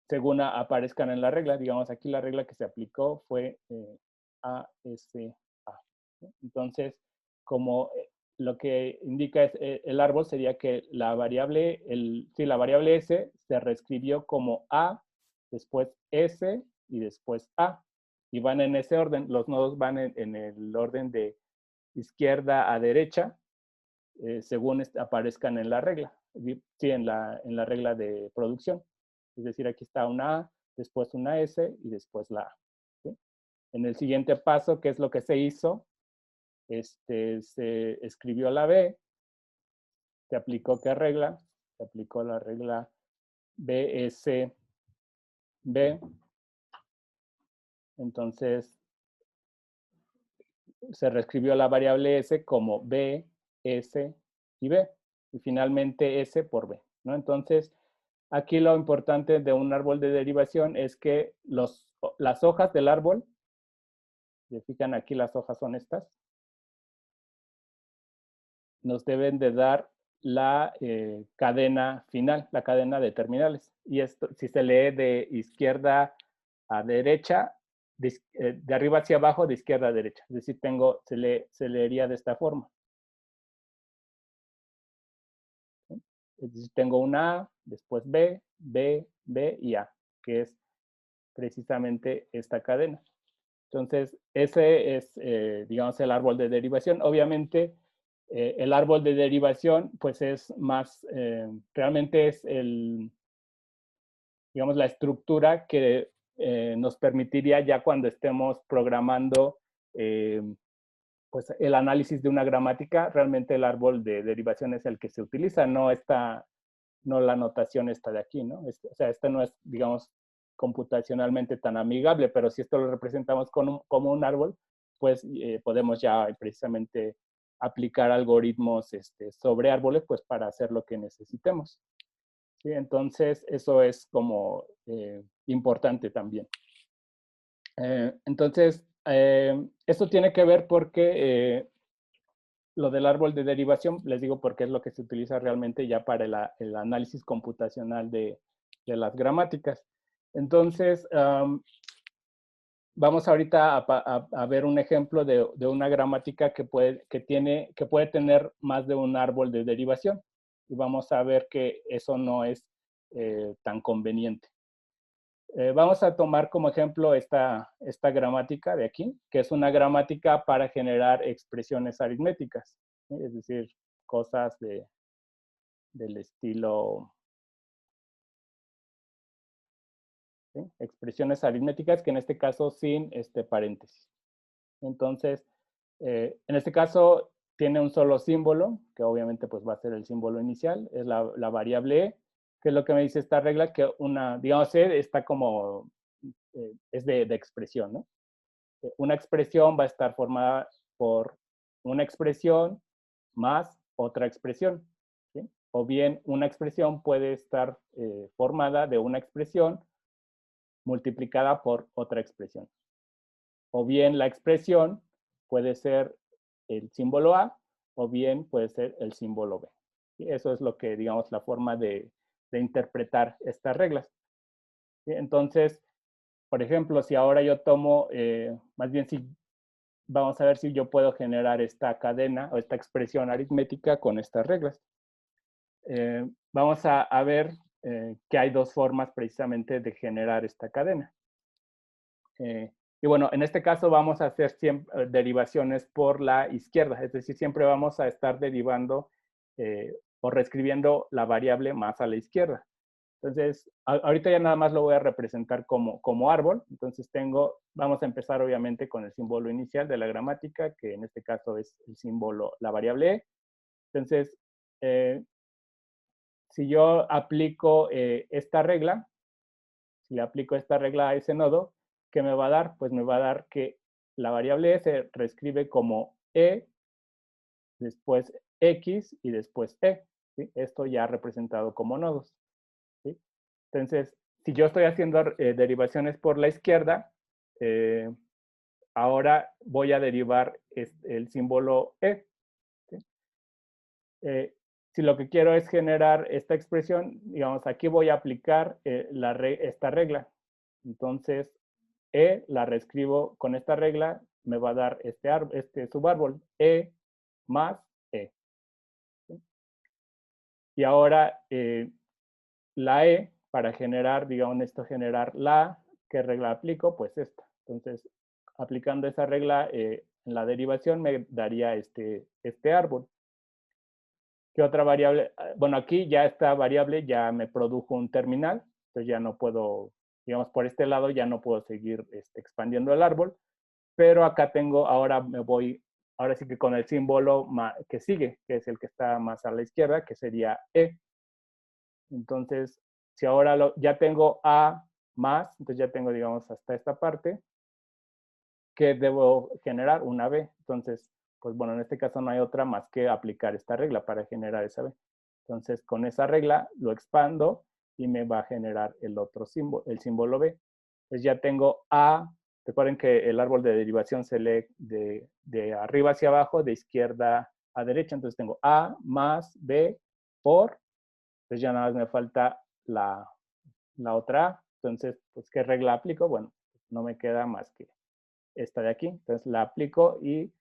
según aparezcan en la regla. Digamos, aquí la regla que se aplicó fue ASA. Entonces, como lo que indica es el árbol sería que la variable, la variable S se reescribió como A, después S y después A. Y van en ese orden, los nodos van en el orden de izquierda a derecha, según aparezcan en la regla. Sí, en la regla de producción. Es decir, aquí está una A, después una S y después la A. ¿Sí? En el siguiente paso, ¿qué es lo que se hizo? Se escribió la B, se aplicó ¿qué regla? Se aplicó la regla BSB. Entonces, se reescribió la variable S como B, S y B. Y finalmente S por B, ¿no? Entonces, aquí lo importante de un árbol de derivación es que las hojas del árbol, se fijan aquí las hojas son estas, nos deben de dar la cadena final, la cadena de terminales. Y esto, si se lee de izquierda a derecha, de arriba hacia abajo, de izquierda a derecha. Es decir, se leería de esta forma. ¿Sí? Es decir, tengo una A, después B, B, B y A, que es precisamente esta cadena. Entonces, ese es, digamos, el árbol de derivación. Obviamente, el árbol de derivación, pues es más, realmente es digamos, la estructura que nos permitiría ya cuando estemos programando, pues el análisis de una gramática, realmente el árbol de derivación es el que se utiliza, no la notación esta de aquí, ¿no? O sea, este no es, digamos, computacionalmente tan amigable, pero si esto lo representamos como un árbol, pues podemos ya precisamente aplicar algoritmos sobre árboles, pues para hacer lo que necesitemos. ¿Sí? Entonces, eso es como importante también. Entonces, esto tiene que ver porque lo del árbol de derivación, les digo porque es lo que se utiliza realmente ya para el análisis computacional de las gramáticas. Entonces, vamos ahorita a ver un ejemplo de una gramática que puede tener más de un árbol de derivación. Y vamos a ver que eso no es tan conveniente. Vamos a tomar como ejemplo esta gramática de aquí, que es una gramática para generar expresiones aritméticas, ¿sí? Es decir, cosas del estilo, ¿sí? Expresiones aritméticas que en este caso sin paréntesis. Entonces, en este caso tiene un solo símbolo, que obviamente pues va a ser el símbolo inicial, es la variable E, que es lo que me dice esta regla, que digamos, E está como, es de expresión, ¿no? Una expresión va a estar formada por una expresión más otra expresión, ¿sí? O bien una expresión puede estar formada de una expresión multiplicada por otra expresión. O bien la expresión puede ser el símbolo A, o bien puede ser el símbolo B. ¿Sí? Eso es lo que, digamos, la forma de interpretar estas reglas. ¿Sí? Entonces, por ejemplo, si ahora yo tomo, más bien si vamos a ver si yo puedo generar esta cadena o esta expresión aritmética con estas reglas. Vamos a ver que hay dos formas precisamente de generar esta cadena. Y bueno, en este caso vamos a hacer siempre derivaciones por la izquierda, es decir, siempre vamos a estar derivando o reescribiendo la variable más a la izquierda. Entonces, ahorita ya nada más lo voy a representar como árbol. Entonces vamos a empezar obviamente con el símbolo inicial de la gramática, que en este caso es el símbolo, la variable E. Entonces, si yo aplico esta regla, si le aplico esta regla a ese nodo, ¿qué me va a dar? Pues me va a dar que la variable E se reescribe como E, después X y después E. ¿Sí? Esto ya representado como nodos. ¿Sí? Entonces, si yo estoy haciendo derivaciones por la izquierda, ahora voy a derivar el símbolo E. ¿Sí? Si lo que quiero es generar esta expresión, digamos, aquí voy a aplicar esta regla. Entonces, E la reescribo con esta regla, me va a dar este subárbol, E más E. ¿Sí? Y ahora, la E, para generar, digamos, necesito generar la, ¿qué regla aplico? Pues esta. Entonces, aplicando esa regla en la derivación me daría este árbol. ¿Qué otra variable? Bueno, aquí ya esta variable ya me produjo un terminal, entonces ya no puedo, digamos, por este lado ya no puedo seguir expandiendo el árbol, pero acá tengo, ahora me voy, ahora sí que con el símbolo que sigue, que es el que está más a la izquierda, que sería E. Entonces, si ahora ya tengo A más, entonces ya tengo, digamos, hasta esta parte, que debo generar una B. Entonces, pues bueno, en este caso no hay otra más que aplicar esta regla para generar esa B. Entonces, con esa regla lo expando y me va a generar el otro símbolo, el símbolo B. Entonces ya tengo A, recuerden que el árbol de derivación se lee de arriba hacia abajo, de izquierda a derecha. Entonces tengo A más B por, entonces ya nada más me falta la otra A. Entonces, pues, ¿qué regla aplico? Bueno, no me queda más que esta de aquí. Entonces la aplico y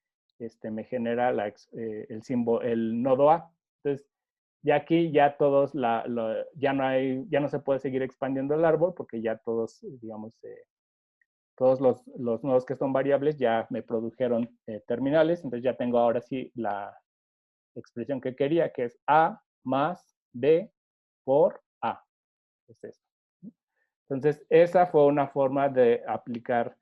me genera el símbolo, el nodo A. Entonces, ya aquí ya todos, ya no se puede seguir expandiendo el árbol porque ya todos, digamos, todos los nodos que son variables ya me produjeron terminales. Entonces ya tengo ahora sí la expresión que quería, que es A más B por A. Es esto. Entonces, esa fue una forma de aplicar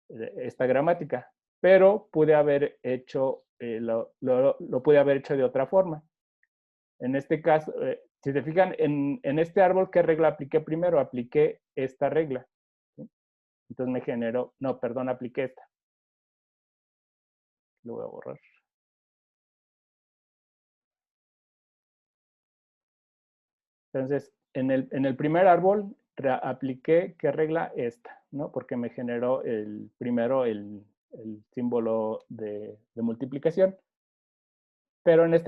esta gramática, pero pude haber hecho, lo pude haber hecho de otra forma. En este caso, si se fijan, en este árbol, ¿qué regla apliqué primero? Apliqué esta regla. ¿Sí? Entonces me generó, no, perdón, apliqué esta. Lo voy a borrar. Entonces, en el primer árbol apliqué, ¿qué regla? Esta, ¿no? Porque me generó primero el símbolo de multiplicación. Pero en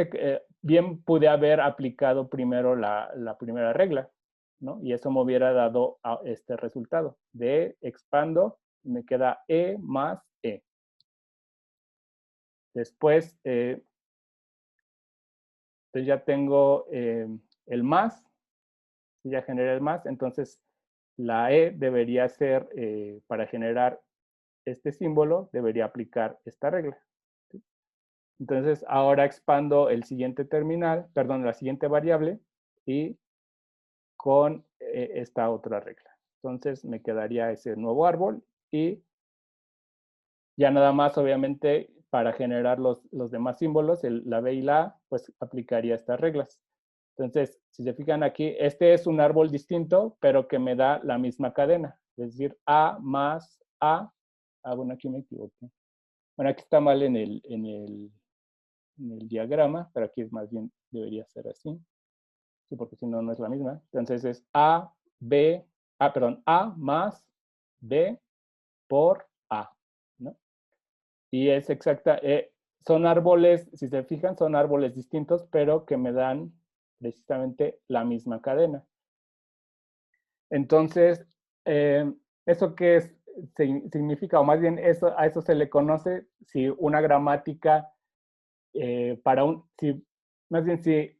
bien pude haber aplicado primero la primera regla, ¿no? Y eso me hubiera dado este resultado. De expando, me queda E más E. Después, entonces ya tengo el más, ya generé el más, entonces la E debería ser, para generar este símbolo, debería aplicar esta regla. ¿Sí? Entonces ahora expando el siguiente terminal, perdón, la siguiente variable y con esta otra regla. Entonces me quedaría ese nuevo árbol y ya nada más, obviamente, para generar los demás símbolos, la B y la A, pues aplicaría estas reglas. Entonces, si se fijan aquí, este es un árbol distinto, pero que me da la misma cadena. Es decir, A más A. Ah, bueno, aquí me equivoqué. Bueno, aquí está mal en el diagrama, pero aquí es más bien, debería ser así. Sí, porque si no, no es la misma. Entonces es A, B, perdón, A más B por A, ¿no? Y es exacta, son árboles, si se fijan, son árboles distintos, pero que me dan precisamente la misma cadena. Entonces, ¿eso qué significa? O más bien, a eso se le conoce si una gramática, más bien si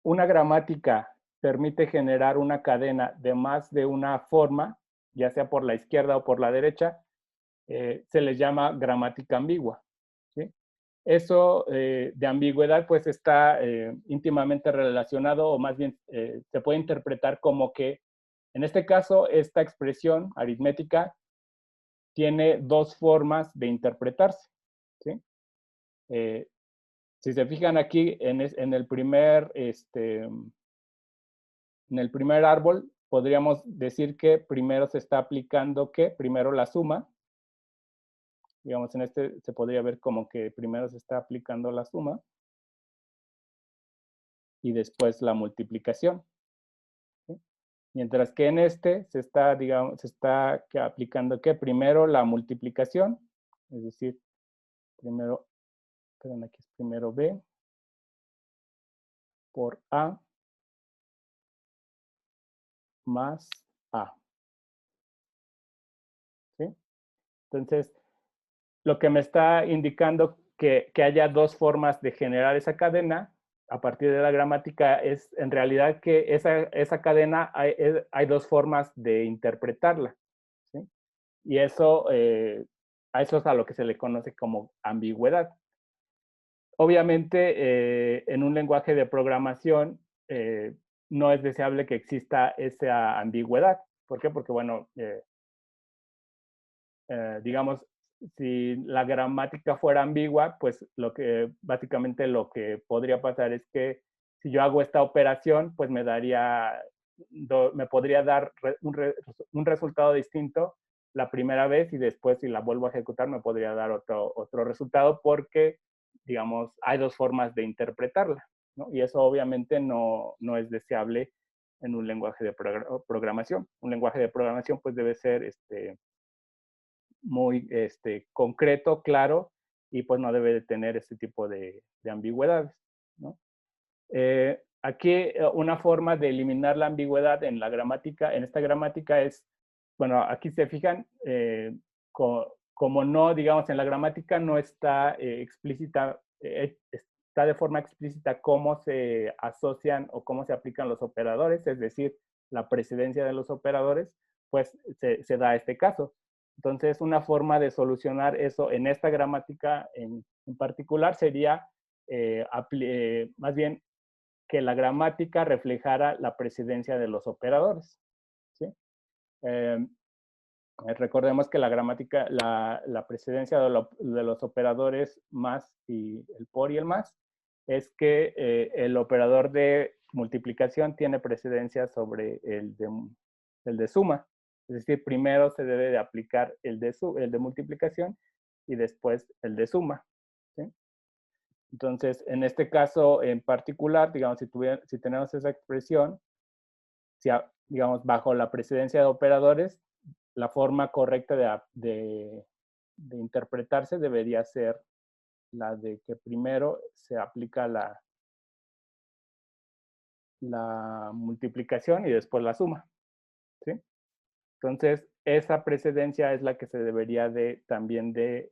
una gramática permite generar una cadena de más de una forma, ya sea por la izquierda o por la derecha, se les llama gramática ambigua. ¿Sí? Eso de ambigüedad pues está íntimamente relacionado, o más bien se puede interpretar como que en este caso esta expresión aritmética tiene dos formas de interpretarse. ¿Sí? Si se fijan aquí en el primer en el primer árbol, podríamos decir que primero se está aplicando, ¿qué? Primero la suma. Digamos, en este se podría ver como que primero se está aplicando la suma y después la multiplicación. ¿Sí? Mientras que en este se está, digamos, aplicando, ¿qué? Primero la multiplicación Es decir, primero, perdón, aquí es primero B por A más A. ¿Sí? Entonces, lo que me está indicando que haya dos formas de generar esa cadena a partir de la gramática es en realidad que esa cadena hay dos formas de interpretarla. ¿Sí? Y eso, a eso es a lo que se le conoce como ambigüedad. Obviamente, en un lenguaje de programación no es deseable que exista esa ambigüedad. ¿Por qué? Porque, bueno, digamos, si la gramática fuera ambigua, pues básicamente lo que podría pasar es que si yo hago esta operación, pues me podría dar un resultado distinto la primera vez y después si la vuelvo a ejecutar me podría dar otro resultado porque, digamos, hay dos formas de interpretarla, ¿no? Y eso obviamente no es deseable en un lenguaje de programación. Un lenguaje de programación pues debe ser muy concreto, claro, y pues no debe de tener este tipo de ambigüedades, ¿no? Aquí una forma de eliminar la ambigüedad en la gramática, en esta gramática es, bueno, aquí se fijan, como no, digamos, en la gramática no está explícita, está de forma explícita cómo se asocian o cómo se aplican los operadores, es decir, la precedencia de los operadores, pues se da este caso. Entonces, una forma de solucionar eso en esta gramática en particular sería más bien que la gramática reflejara la precedencia de los operadores. ¿Sí? Recordemos que la gramática, la precedencia de los operadores más y el por y el más, es que el operador de multiplicación tiene precedencia sobre el de suma. Es decir, primero se debe de aplicar el de multiplicación y después el de suma. ¿Sí? Entonces, en este caso en particular, digamos, si tenemos esa expresión, digamos, bajo la precedencia de operadores, la forma correcta de interpretarse debería ser la de que primero se aplica la multiplicación y después la suma. ¿Sí? Entonces, esa precedencia es la que se debería también de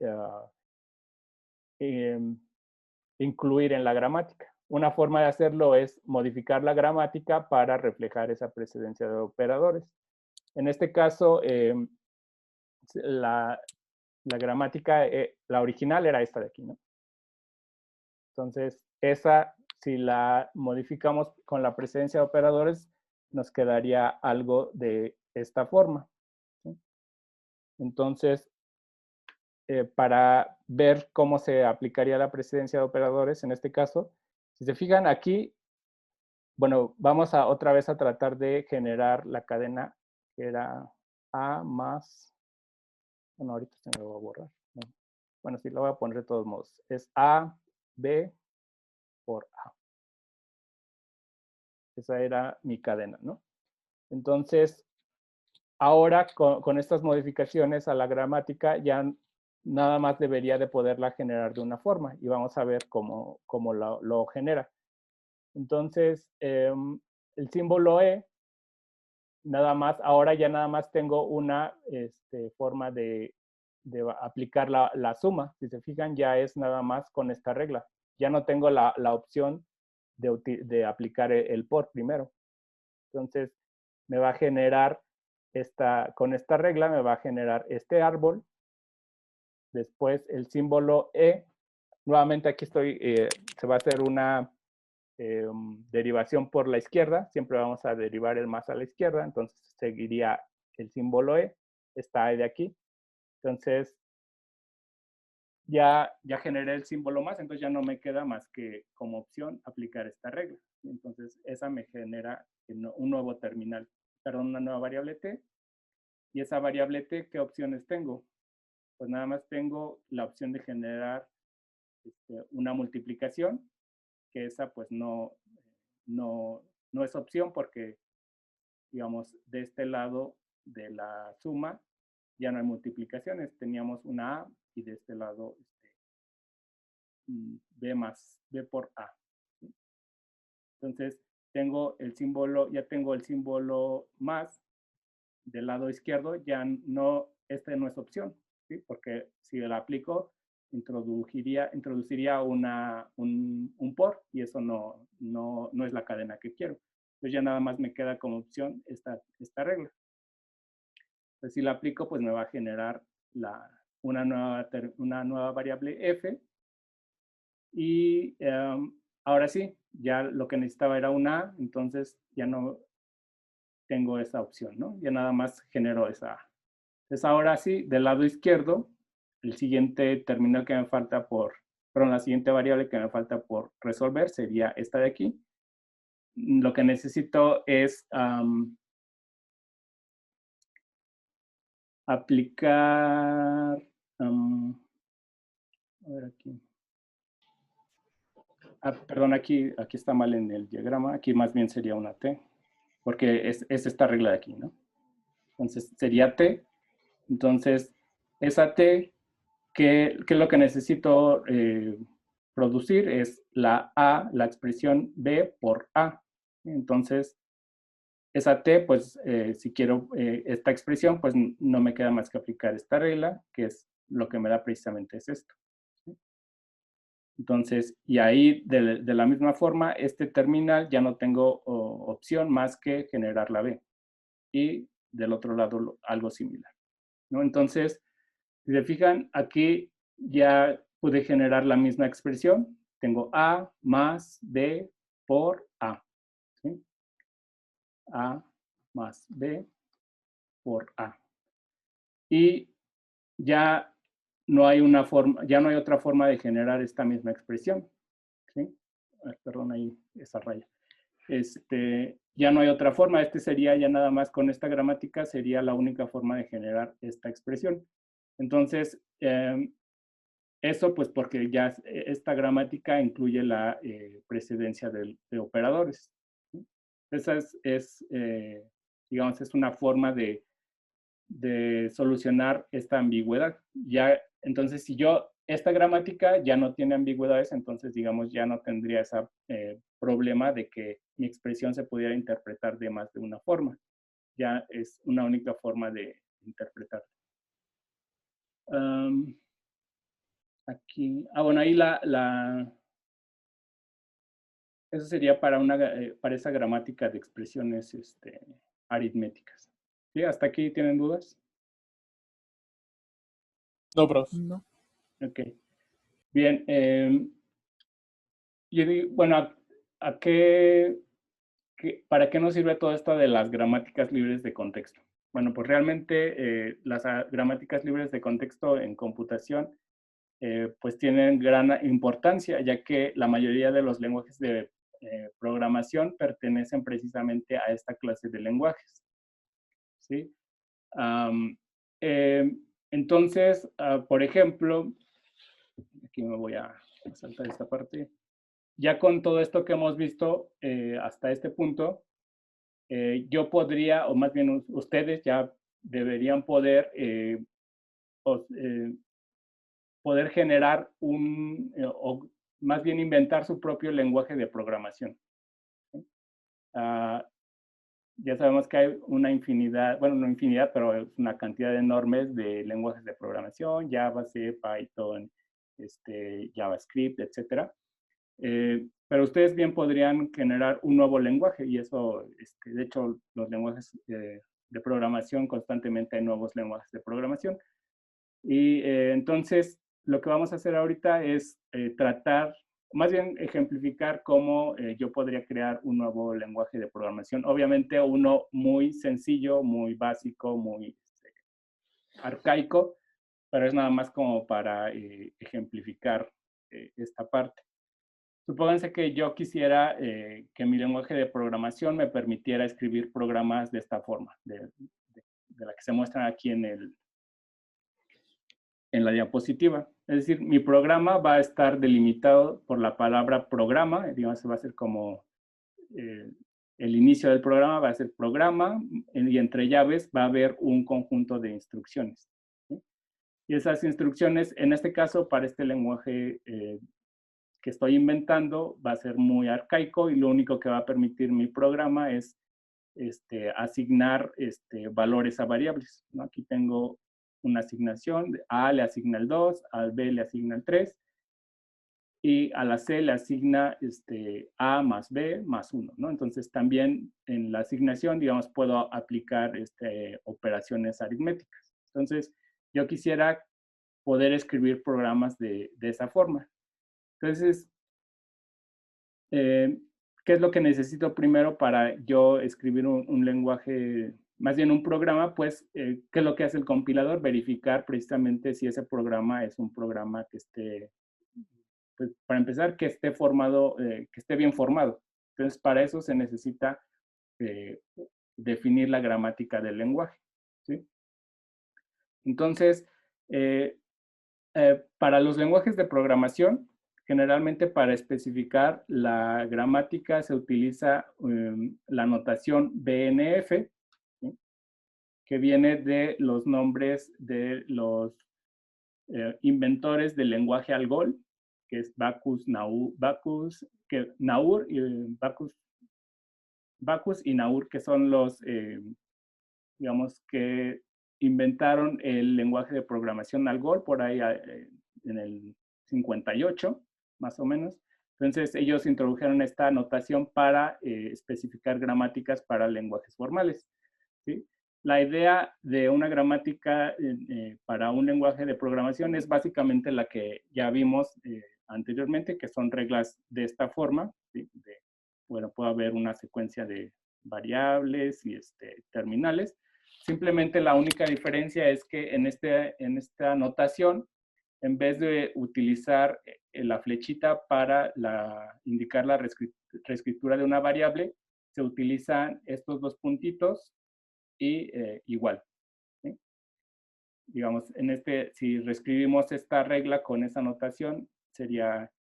incluir en la gramática. Una forma de hacerlo es modificar la gramática para reflejar esa precedencia de operadores. En este caso, la gramática, la original era esta de aquí, ¿no? Entonces, esa, si la modificamos con la precedencia de operadores, nos quedaría algo de esta forma. ¿Sí? Entonces, para ver cómo se aplicaría la precedencia de operadores, en este caso, si se fijan aquí, bueno, vamos otra vez a tratar de generar la cadena que era A más, bueno, ahorita se me lo voy a borrar. ¿No? Bueno, sí, lo voy a poner de todos modos. Es A, B por A. Esa era mi cadena, ¿no? Entonces, ahora con estas modificaciones a la gramática ya nada más debería de poderla generar de una forma y vamos a ver cómo lo genera. Entonces, el símbolo E, nada más, ahora ya nada más tengo una forma de aplicar la suma. Si se fijan, ya es nada más con esta regla. Ya no tengo la opción de aplicar el por primero. Entonces, me va a generar con esta regla, me va a generar este árbol. Después el símbolo E. Nuevamente aquí se va a hacer una derivación por la izquierda. Siempre vamos a derivar el más a la izquierda. Entonces, seguiría el símbolo E. Esta E de aquí. Entonces, ya generé el símbolo más, entonces ya no me queda más que como opción aplicar esta regla. Entonces, esa me genera un nuevo terminal, perdón, una nueva variable t. Y esa variable t, ¿qué opciones tengo? Pues nada más tengo la opción de generar una multiplicación, que esa pues no es opción porque, digamos, de este lado de la suma ya no hay multiplicaciones. Teníamos una A y de este lado B por A. ¿Sí? Entonces, ya tengo el símbolo más del lado izquierdo, ya no, este no es opción, ¿sí? Porque si la aplico, introduciría un por, y eso no es la cadena que quiero. Entonces ya nada más me queda como opción esta regla. Entonces si la aplico, pues me va a generar una nueva variable f, y ahora sí, ya lo que necesitaba era una A, entonces ya no tengo esa opción, ¿no? Ya nada más genero esa A. Entonces ahora sí, del lado izquierdo, el siguiente terminal que me falta la siguiente variable que me falta por resolver sería esta de aquí. Lo que necesito es aplicar, a ver aquí. Perdón, aquí está mal en el diagrama, aquí más bien sería una T, porque es esta regla de aquí, ¿no? Entonces sería T, entonces esa T, ¿qué es lo que necesito producir? Es la expresión B por A. Entonces, esa T, pues si quiero esta expresión, pues no me queda más que aplicar esta regla, que es lo que me da precisamente es esto. ¿Sí? Entonces, y ahí de la misma forma, este terminal ya no tengo opción más que generar la B. Y del otro lado algo similar, ¿no? Entonces, si se fijan, aquí ya pude generar la misma expresión. Tengo A más B por A. ¿Sí? A más B por A. Y ya no hay otra forma de generar esta misma expresión. ¿Sí? Perdón, ahí esa raya. Ya no hay otra forma. Sería ya nada más con esta gramática, sería la única forma de generar esta expresión. Entonces, eso pues porque ya esta gramática incluye la precedencia de operadores. ¿Sí? Esa digamos, es una forma de solucionar esta ambigüedad. Ya, entonces, si esta gramática ya no tiene ambigüedades, entonces, digamos, ya no tendría ese problema de que mi expresión se pudiera interpretar de más de una forma. Ya es una única forma de interpretar. Aquí, bueno, ahí eso sería para esa gramática de expresiones aritméticas. ¿Sí? ¿Hasta aquí tienen dudas? No, prof. No. Ok. Bien. Bueno, ¿para qué nos sirve todo esto de las gramáticas libres de contexto? Bueno, pues realmente las gramáticas libres de contexto en computación pues tienen gran importancia, ya que la mayoría de los lenguajes de programación pertenecen precisamente a esta clase de lenguajes. ¿Sí? Entonces, por ejemplo, aquí me voy a saltar esta parte. Ya con todo esto que hemos visto hasta este punto, yo podría, o más bien ustedes ya deberían poder generar o más bien inventar su propio lenguaje de programación. ¿Sí? Ya sabemos que hay una infinidad, bueno, no infinidad, pero es una cantidad enorme de lenguajes de programación, Java, C, Python, JavaScript, etc. Pero ustedes bien podrían generar un nuevo lenguaje, y eso, de hecho, los lenguajes de programación, constantemente hay nuevos lenguajes de programación. Y entonces, lo que vamos a hacer ahorita es tratar, más bien ejemplificar cómo yo podría crear un nuevo lenguaje de programación. Obviamente uno muy sencillo, muy básico, muy arcaico, pero es nada más como para ejemplificar esta parte. Supónganse que yo quisiera que mi lenguaje de programación me permitiera escribir programas de esta forma, de la que se muestran aquí en la diapositiva. Es decir, mi programa va a estar delimitado por la palabra programa, digamos, va a ser como el inicio del programa, va a ser programa, y entre llaves va a haber un conjunto de instrucciones. ¿Sí? Y esas instrucciones, en este caso, para este lenguaje que estoy inventando, va a ser muy arcaico y lo único que va a permitir mi programa es asignar valores a variables, ¿no? Aquí tengo una asignación, a le asigna el 2, al b le asigna el 3, y a la c le asigna a más b más 1, ¿no? Entonces también en la asignación, digamos, puedo aplicar operaciones aritméticas. Entonces, yo quisiera poder escribir programas de esa forma. Entonces, ¿qué es lo que necesito primero para yo escribir un lenguaje, más bien un programa? Pues, ¿qué es lo que hace el compilador? Verificar precisamente si ese programa es un programa que esté, pues, para empezar, que esté formado, que esté bien formado. Entonces, para eso se necesita definir la gramática del lenguaje, ¿sí? Entonces, para los lenguajes de programación, generalmente para especificar la gramática se utiliza la notación BNF, ¿sí? Que viene de los nombres de los inventores del lenguaje Algol, que es Bacchus, y Naur, que son los, digamos, que inventaron el lenguaje de programación Algol por ahí en el 58, más o menos. Entonces, ellos introdujeron esta notación para especificar gramáticas para lenguajes formales, ¿sí? La idea de una gramática para un lenguaje de programación es básicamente la que ya vimos anteriormente, que son reglas de esta forma, ¿sí? Bueno, puede haber una secuencia de variables y terminales. Simplemente la única diferencia es que en esta notación, en vez de utilizar la flechita para indicar la reescritura de una variable, se utilizan estos dos puntitos y igual, ¿sí? Digamos, si reescribimos esta regla con esa notación, sería,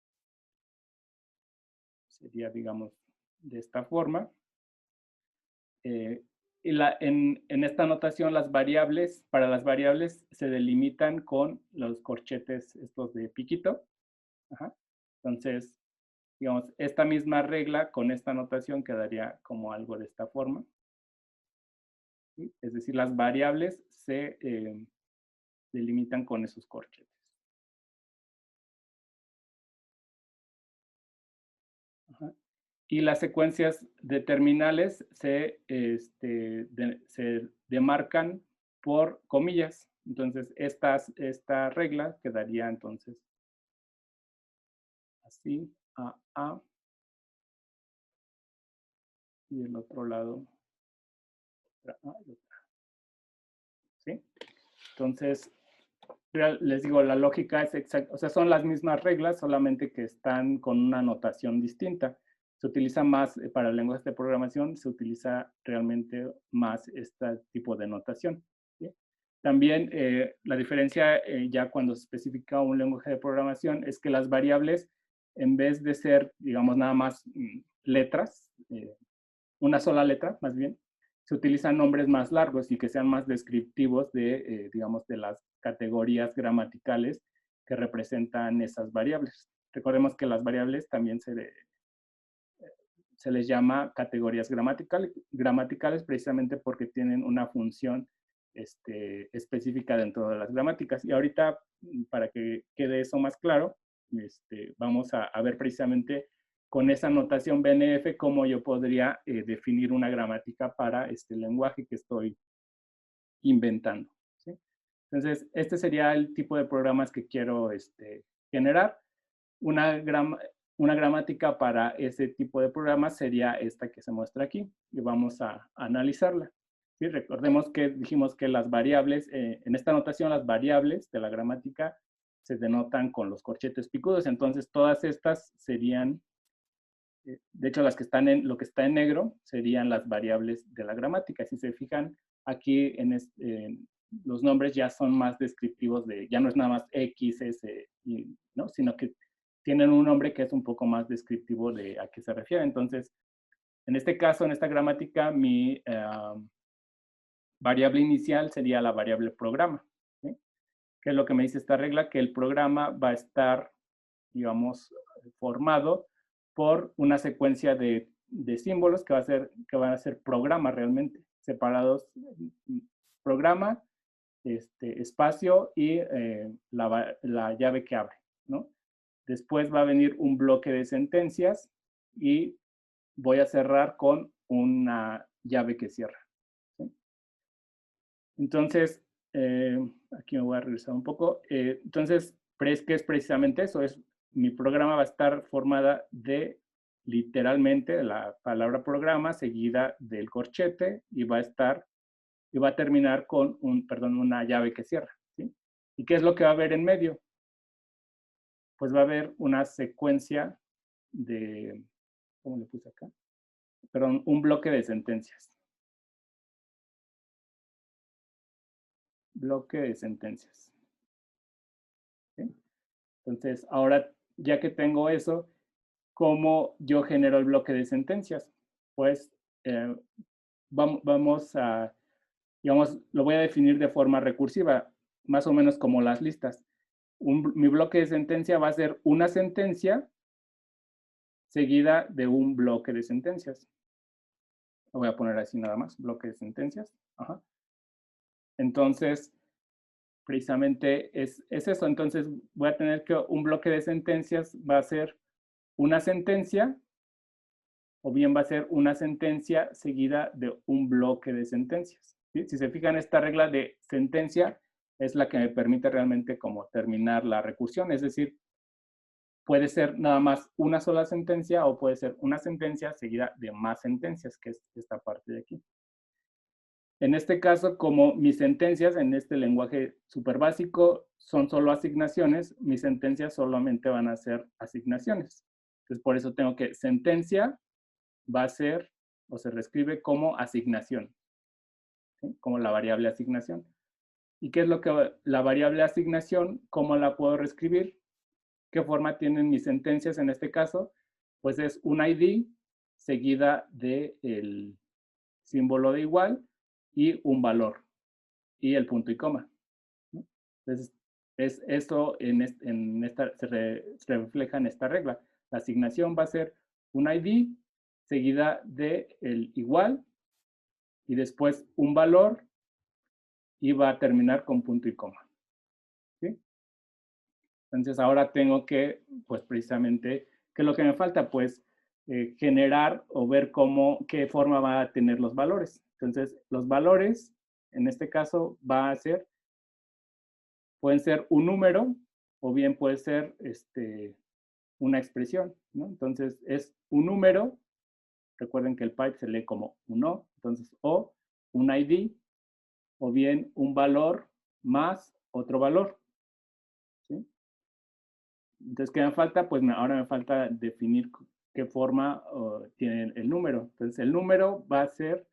digamos, de esta forma. Y en esta notación, para las variables se delimitan con los corchetes estos de piquito. Ajá. Entonces, digamos, esta misma regla con esta notación quedaría como algo de esta forma, ¿sí? Es decir, las variables se delimitan con esos corchetes. Ajá. Y las secuencias de terminales se demarcan por comillas. Entonces, esta regla quedaría entonces así, A, y del otro lado, otra A y otra A, ¿sí? Entonces, les digo, la lógica es exacta, o sea, son las mismas reglas, solamente que están con una notación distinta. Se utiliza más, para lenguajes de programación, se utiliza realmente más este tipo de notación, ¿sí? También la diferencia ya cuando se especifica un lenguaje de programación es que las variables, en vez de ser, digamos, nada más letras, una sola letra más bien, se utilizan nombres más largos y que sean más descriptivos de, digamos, de las categorías gramaticales que representan esas variables. Recordemos que las variables también se les llama categorías gramaticales precisamente porque tienen una función específica dentro de las gramáticas. Y ahorita, para que quede eso más claro, vamos a ver precisamente con esa notación BNF cómo yo podría definir una gramática para este lenguaje que estoy inventando, ¿sí? Entonces, este sería el tipo de programas que quiero generar. Una gramática para ese tipo de programas sería esta que se muestra aquí y vamos a analizarla, ¿sí? Recordemos que dijimos que las variables, en esta notación las variables de la gramática se denotan con los corchetes picudos, entonces todas estas serían, de hecho las que están lo que está en negro serían las variables de la gramática. Si se fijan, aquí los nombres ya son más descriptivos ya no es nada más X, S, ¿no? Sino que tienen un nombre que es un poco más descriptivo de a qué se refiere. Entonces, en este caso, en esta gramática, mi variable inicial sería la variable programa, ¿sí? ¿Qué es lo que me dice esta regla? Que el programa va a estar, digamos, formado por una secuencia de símbolos que van a ser programas realmente, separados, programa, espacio y la llave que abre, ¿no? Después va a venir un bloque de sentencias y voy a cerrar con una llave que cierra, ¿sí? Entonces, aquí me voy a regresar un poco. Entonces, ¿qué es precisamente eso? Mi programa va a estar formada de literalmente la palabra programa seguida del corchete y va a terminar con una llave que cierra, ¿sí? ¿Y qué es lo que va a haber en medio? Pues va a haber una secuencia de, ¿cómo le puse acá? Perdón, un bloque de sentencias. Bloque de sentencias. ¿Sí? Entonces, ahora, ya que tengo eso, ¿cómo yo genero el bloque de sentencias? Pues vamos a, digamos, lo voy a definir de forma recursiva, más o menos como las listas. Mi bloque de sentencia va a ser una sentencia seguida de un bloque de sentencias. Lo voy a poner así nada más, bloque de sentencias. Ajá. Entonces, precisamente es eso. Entonces, voy a tener que un bloque de sentencias va a ser una sentencia, o bien va a ser una sentencia seguida de un bloque de sentencias, ¿sí? Si se fijan, esta regla de sentencia es la que me permite realmente como terminar la recursión, es decir, puede ser nada más una sola sentencia o puede ser una sentencia seguida de más sentencias, que es esta parte de aquí. En este caso, como mis sentencias en este lenguaje súper básico son solo asignaciones, mis sentencias solamente van a ser asignaciones. Entonces, por eso tengo que sentencia va a ser o se reescribe como asignación, ¿sí? Como la variable asignación. ¿Y qué es lo que la variable asignación? ¿Cómo la puedo reescribir? ¿Qué forma tienen mis sentencias en este caso? Pues es un ID seguida del símbolo de igual y un valor y el punto y coma, ¿no? Entonces, esto se refleja en esta regla. La asignación va a ser un ID seguida de el igual y después un valor y va a terminar con punto y coma, ¿sí? Entonces ahora tengo que, pues precisamente, ¿qué es lo que me falta? Pues generar o ver qué forma va a tener los valores. Entonces los valores, en este caso, pueden ser un número o bien puede ser una expresión, ¿no? Entonces es un número, recuerden que el pipe se lee como un O, entonces O, un ID, o bien un valor más otro valor, ¿sí? Entonces, ¿qué me falta? Pues ahora me falta definir qué forma tiene el número. Entonces, el número va a ser,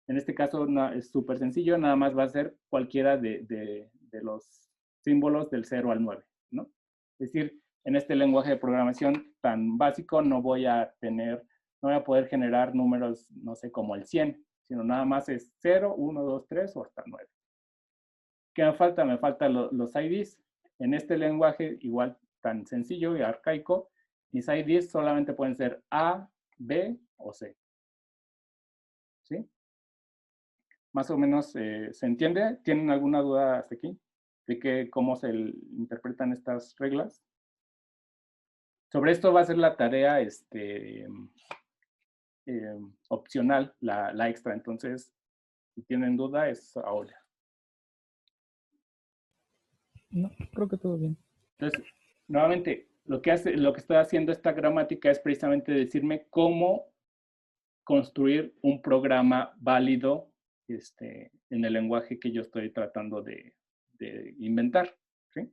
en este caso es súper sencillo, nada más va a ser cualquiera de los símbolos del 0 al 9, ¿no? Es decir, en este lenguaje de programación tan básico no voy a poder generar números, no sé, como el 100, sino nada más es 0, 1, 2, 3 o hasta 9. ¿Qué me falta? Me faltan los IDs. En este lenguaje igual tan sencillo y arcaico, mis IDs solamente pueden ser A, B o C. ¿Sí? Más o menos se entiende. ¿Tienen alguna duda hasta aquí? De cómo se interpretan estas reglas. Sobre esto va a ser la tarea opcional, la extra. Entonces, si tienen duda, es ahora. No, creo que todo bien. Entonces, nuevamente, lo que está haciendo esta gramática es precisamente decirme cómo construir un programa válido en el lenguaje que yo estoy tratando de inventar, ¿sí?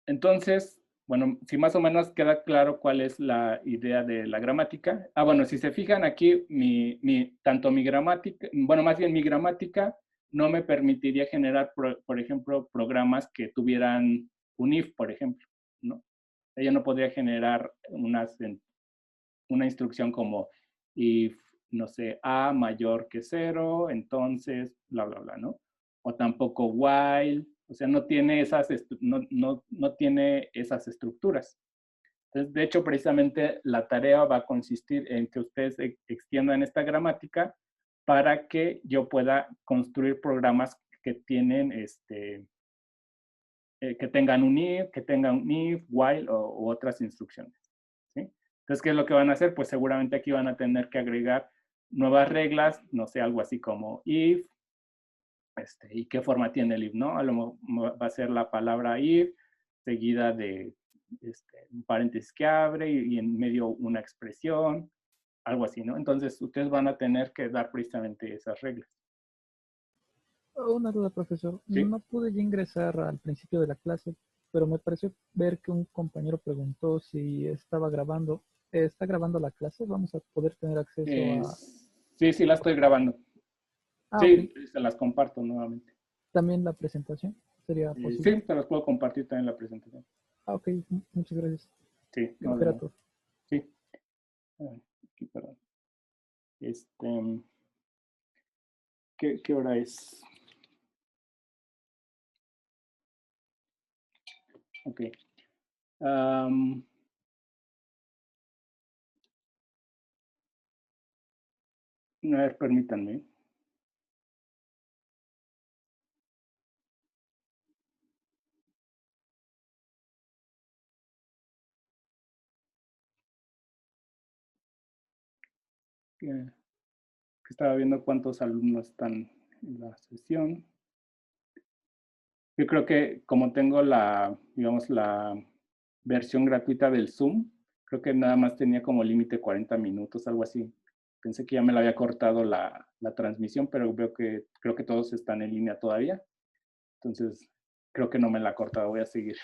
Entonces, bueno, si más o menos queda claro cuál es la idea de la gramática. Bueno, si se fijan aquí, tanto mi gramática, bueno, más bien mi gramática no me permitiría generar, por ejemplo, programas que tuvieran un if, por ejemplo, ¿no? Ella no podría generar una instrucción como if, no sé, a mayor que 0, entonces, bla, bla, bla, ¿no? o tampoco while, o sea, no tiene no tiene esas estructuras. Entonces, de hecho, precisamente la tarea va a consistir en que ustedes extiendan esta gramática para que yo pueda construir programas que tienen que tengan un if, while u otras instrucciones, ¿sí? Entonces, ¿qué es lo que van a hacer? Pues seguramente aquí van a tener que agregar nuevas reglas, no sé, algo así como if, ¿y qué forma tiene el if, no? A lo mejor va a ser la palabra if, seguida de un paréntesis que abre y en medio una expresión, algo así, ¿no? Entonces, ustedes van a tener que dar precisamente esas reglas. Una duda, profesor. ¿Sí? No pude ya ingresar al principio de la clase, pero me pareció ver que un compañero preguntó si estaba grabando. ¿Está grabando la clase? ¿Vamos a poder tener acceso a...? Sí, sí, la estoy grabando. Ah, ok. Sí, se las comparto nuevamente. ¿También la presentación sería Sí, posible? se las puedo compartir también la presentación. Ah, ok. Muchas gracias. Sí, Creo que era todo. Sí. Aquí, perdón. ¿Qué hora es? Ok. A ver, permítanme. Que estaba viendo cuántos alumnos están en la sesión. Yo creo que como tengo digamos, la versión gratuita del Zoom, creo que nada más tenía como límite 40 minutos, algo así. Pensé que ya me la había cortado la transmisión, pero creo que todos están en línea todavía. Entonces, creo que no me la ha cortado, voy a seguir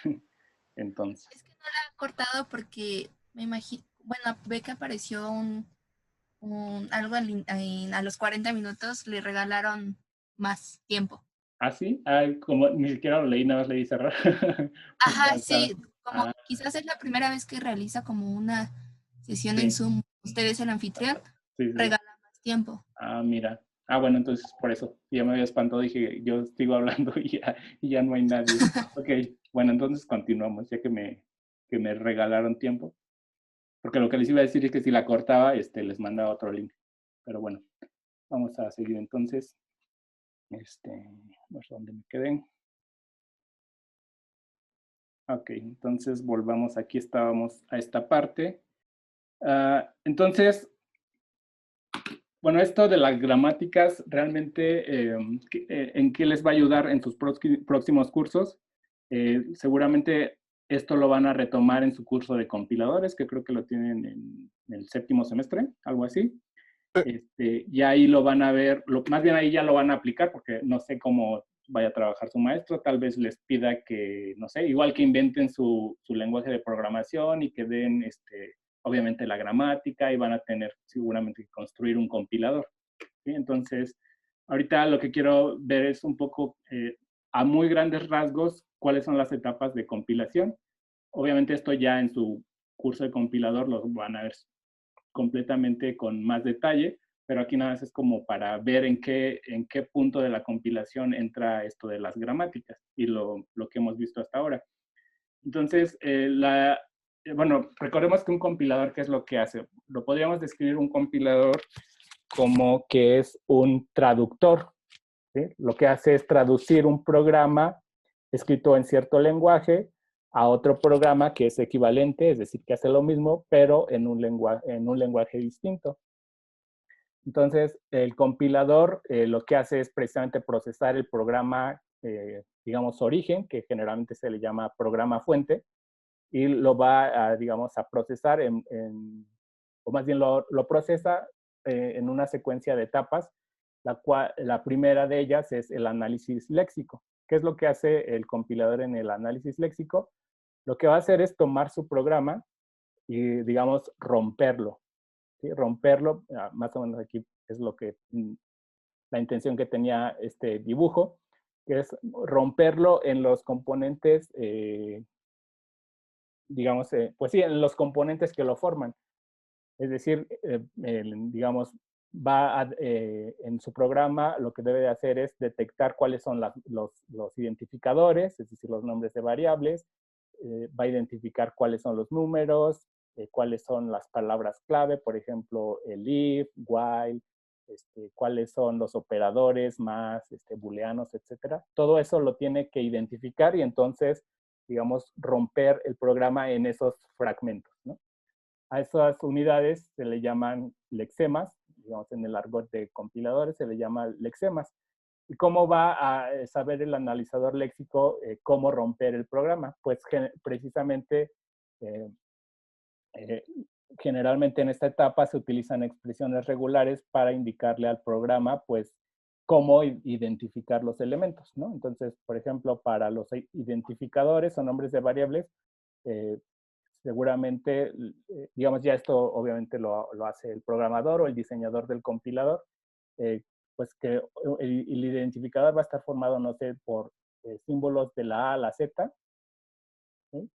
entonces. Es que no la ha cortado porque me imagino, bueno, ve que apareció algo a los 40 minutos, le regalaron más tiempo. ¿Ah, sí? Ay, como ni siquiera lo leí, nada más leí cerrar. Ajá, sí, como quizás es la primera vez que realiza como una sesión en Sí, Zoom. Usted es el anfitrión, sí. regala más tiempo. Ah, mira. Ah, bueno, entonces por eso. Ya me había espantado, dije, yo sigo hablando y ya no hay nadie. Ok, bueno, entonces continuamos, ya que me regalaron tiempo. Porque lo que les iba a decir es que si la cortaba, les mandaba otro link. Pero bueno, vamos a seguir entonces. A ver dónde me quedé. Ok, entonces volvamos, aquí estábamos a esta parte. Entonces, bueno, esto de las gramáticas, realmente, ¿en qué les va a ayudar en sus próximos cursos? Seguramente esto lo van a retomar en su curso de compiladores, que creo que lo tienen en el 7º semestre, algo así. Y ahí lo van a ver, más bien ahí ya lo van a aplicar, porque no sé cómo vaya a trabajar su maestro, tal vez les pida que, no sé, igual que inventen su lenguaje de programación y que den, obviamente, la gramática, y van a tener seguramente que construir un compilador, ¿sí? Entonces, ahorita lo que quiero ver es un poco, a muy grandes rasgos, cuáles son las etapas de compilación. Obviamente esto ya en su curso de compilador lo van a ver completamente con más detalle, pero aquí nada más es como para ver en qué punto de la compilación entra esto de las gramáticas y lo que hemos visto hasta ahora. Entonces, bueno, recordemos que un compilador, ¿qué es lo que hace? Lo podríamos describir un compilador como que es un traductor, ¿sí? Lo que hace es traducir un programa escrito en cierto lenguaje a otro programa que es equivalente, es decir, que hace lo mismo, pero en un lenguaje distinto. Entonces, el compilador lo que hace es precisamente procesar el programa, digamos, origen, que generalmente se le llama programa fuente, y lo va a, digamos, a procesar o más bien lo procesa en una secuencia de etapas, la primera de ellas es el análisis léxico. ¿Qué es lo que hace el compilador en el análisis léxico? Lo que va a hacer es tomar su programa y, digamos, romperlo, ¿sí? Romperlo, más o menos aquí es la intención que tenía este dibujo, que es romperlo en los componentes, digamos, pues sí, en los componentes que lo forman. Es decir, digamos, en su programa lo que debe de hacer es detectar cuáles son los identificadores, es decir, los nombres de variables, va a identificar cuáles son los números, cuáles son las palabras clave, por ejemplo, el if, while, cuáles son los operadores más booleanos, etcétera. Todo eso lo tiene que identificar y entonces, digamos, romper el programa en esos fragmentos, ¿no? A esas unidades se le llaman lexemas, digamos, en el argot de compiladores se le llama lexemas. ¿Y cómo va a saber el analizador léxico cómo romper el programa? Pues precisamente, generalmente en esta etapa se utilizan expresiones regulares para indicarle al programa, pues, cómo identificar los elementos, ¿no? Entonces, por ejemplo, para los identificadores o nombres de variables, seguramente, digamos, ya esto obviamente lo hace el programador o el diseñador del compilador, pues que el identificador va a estar formado, no sé, por símbolos de la A a la Z, ¿sí?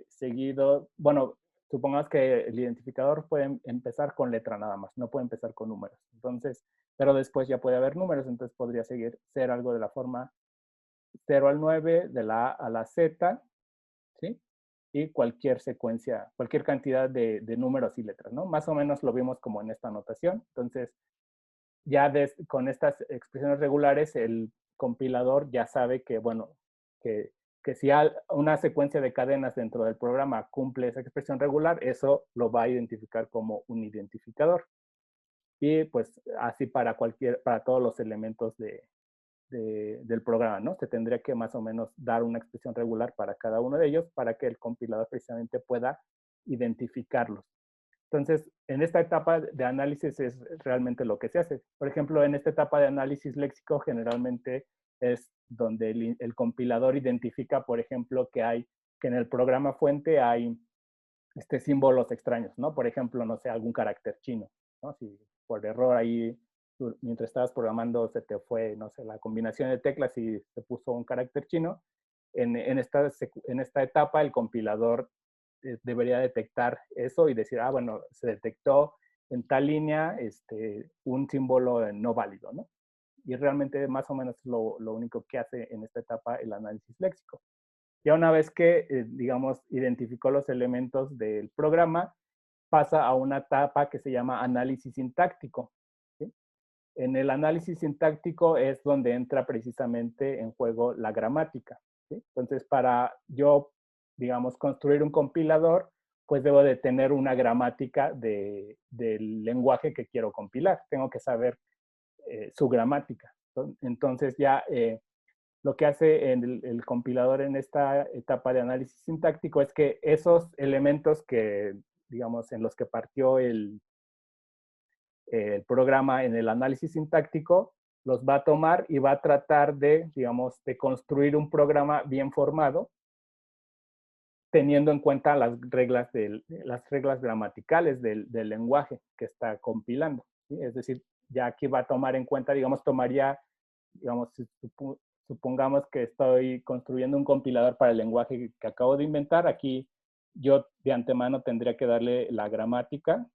Seguido, bueno, supongamos que el identificador puede empezar con letra nada más, no puede empezar con números. Entonces, pero después ya puede haber números, entonces podría ser algo de la forma 0 al 9, de la A a la Z, ¿sí? Y cualquier secuencia, cualquier cantidad de números y letras, ¿no? Más o menos lo vimos como en esta notación. Entonces, ya con estas expresiones regulares, el compilador ya sabe que, bueno, que si una secuencia de cadenas dentro del programa cumple esa expresión regular, eso lo va a identificar como un identificador. Y pues así para todos los elementos del programa, ¿no? Se tendría que más o menos dar una expresión regular para cada uno de ellos para que el compilador precisamente pueda identificarlos. Entonces, en esta etapa de análisis es realmente lo que se hace. Por ejemplo, en esta etapa de análisis léxico generalmente es donde el compilador identifica, por ejemplo, que en el programa fuente hay símbolos extraños, ¿no? Por ejemplo, no sé, algún carácter chino, ¿no? Si por error ahí, mientras estabas programando, se te fue, no sé, la combinación de teclas y se puso un carácter chino, en esta etapa el compilador debería detectar eso y decir, ah, bueno, se detectó en tal línea un símbolo no válido, ¿no? Y realmente más o menos es lo único que hace en esta etapa el análisis léxico. Ya una vez que, digamos, identificó los elementos del programa, pasa a una etapa que se llama análisis sintáctico, ¿sí? En el análisis sintáctico es donde entra precisamente en juego la gramática, ¿sí? Entonces, para yo, digamos, construir un compilador, pues debo de tener una gramática del lenguaje que quiero compilar. Tengo que saber su gramática. Entonces ya lo que hace el compilador en esta etapa de análisis sintáctico es que esos elementos que, digamos, en los que partió el programa en el análisis sintáctico, los va a tomar y va a tratar de, digamos, de construir un programa bien formado, teniendo en cuenta las reglas gramaticales del lenguaje que está compilando, ¿sí? Es decir, ya aquí va a tomar en cuenta, digamos, digamos, supongamos que estoy construyendo un compilador para el lenguaje que acabo de inventar. Aquí yo de antemano tendría que darle la gramática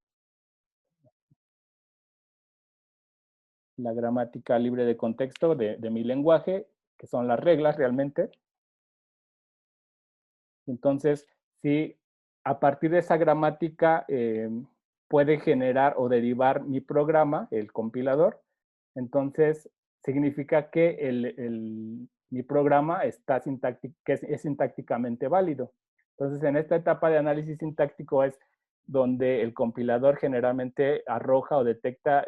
libre de contexto de mi lenguaje, que son las reglas realmente. Entonces, si a partir de esa gramática puede generar o derivar mi programa, el compilador, entonces significa que mi programa es sintácticamente válido. Entonces, en esta etapa de análisis sintáctico es donde el compilador generalmente arroja o detecta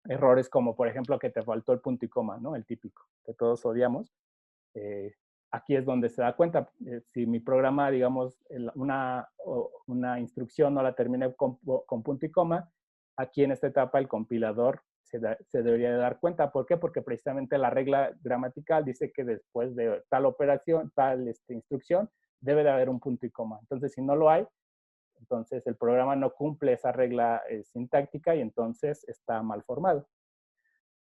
errores como, por ejemplo, que te faltó el punto y coma, ¿no? El típico, que todos odiamos. Aquí es donde se da cuenta, si mi programa, digamos, una instrucción no la terminé con punto y coma, aquí en esta etapa el compilador se debería de dar cuenta. ¿Por qué? Porque precisamente la regla gramatical dice que después de tal operación, tal instrucción, debe de haber un punto y coma. Entonces, si no lo hay, entonces el programa no cumple esa regla sintáctica y entonces está mal formado.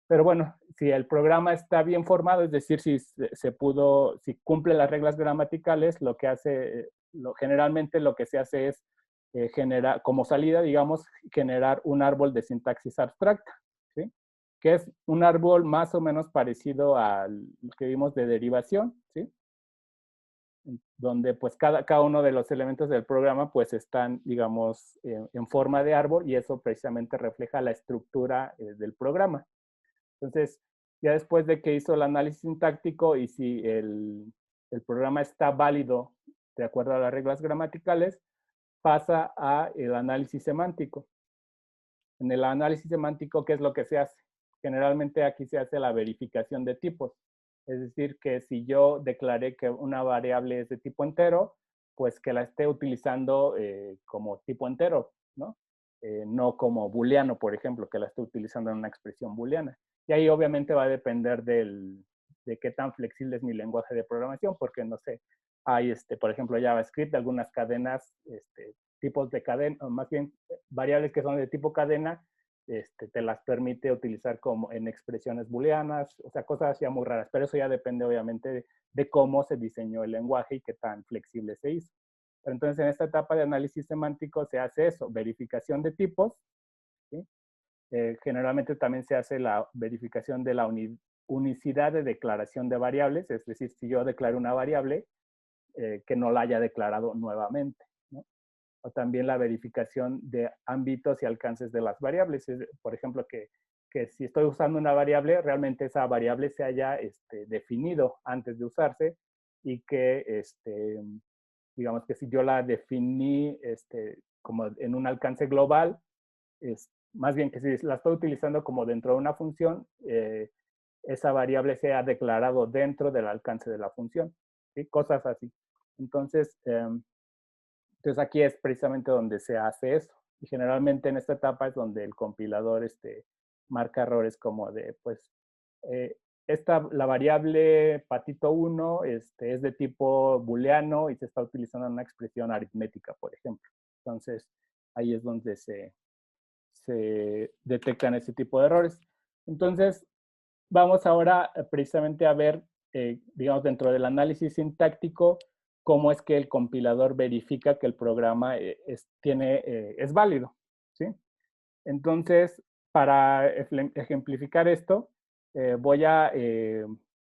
Pero bueno, si el programa está bien formado, es decir, si cumple las reglas gramaticales, generalmente lo que se hace es como salida, digamos, generar un árbol de sintaxis abstracta, ¿sí? Que es un árbol más o menos parecido al que vimos de derivación, ¿sí? Donde pues cada uno de los elementos del programa pues están, digamos, en forma de árbol, y eso precisamente refleja la estructura del programa. Entonces, ya después de que hizo el análisis sintáctico y si el programa está válido de acuerdo a las reglas gramaticales, pasa a el análisis semántico. En el análisis semántico, ¿qué es lo que se hace? Generalmente aquí se hace la verificación de tipos. Es decir, que si yo declaré que una variable es de tipo entero, pues que la esté utilizando como tipo entero, ¿no? No como booleano, por ejemplo, que la esté utilizando en una expresión booleana. Y ahí obviamente va a depender de qué tan flexible es mi lenguaje de programación, porque no sé, hay, por ejemplo, JavaScript, algunas cadenas, tipos de cadena, o más bien variables que son de tipo cadena, te las permite utilizar como en expresiones booleanas, o sea, cosas ya muy raras, pero eso ya depende obviamente de cómo se diseñó el lenguaje y qué tan flexible se hizo. Pero entonces en esta etapa de análisis semántico se hace eso, verificación de tipos, ¿sí? Generalmente también se hace la verificación de la unicidad de declaración de variables, es decir, si yo declaro una variable, que no la haya declarado nuevamente, ¿no? O también la verificación de ámbitos y alcances de las variables. Por ejemplo, que si estoy usando una variable, realmente esa variable se haya definido antes de usarse, y que, digamos que si yo la definí como en un alcance global, más bien que si la estoy utilizando como dentro de una función, esa variable se ha declarado dentro del alcance de la función, ¿sí? Cosas así. Entonces aquí es precisamente donde se hace eso. Y generalmente en esta etapa es donde el compilador marca errores como de, pues, la variable patito 1 es de tipo booleano y se está utilizando en una expresión aritmética, por ejemplo. Entonces, ahí es donde se detectan ese tipo de errores. Entonces, vamos ahora precisamente a ver, digamos, dentro del análisis sintáctico, cómo es que el compilador verifica que el programa es válido, ¿sí? Entonces, para ejemplificar esto,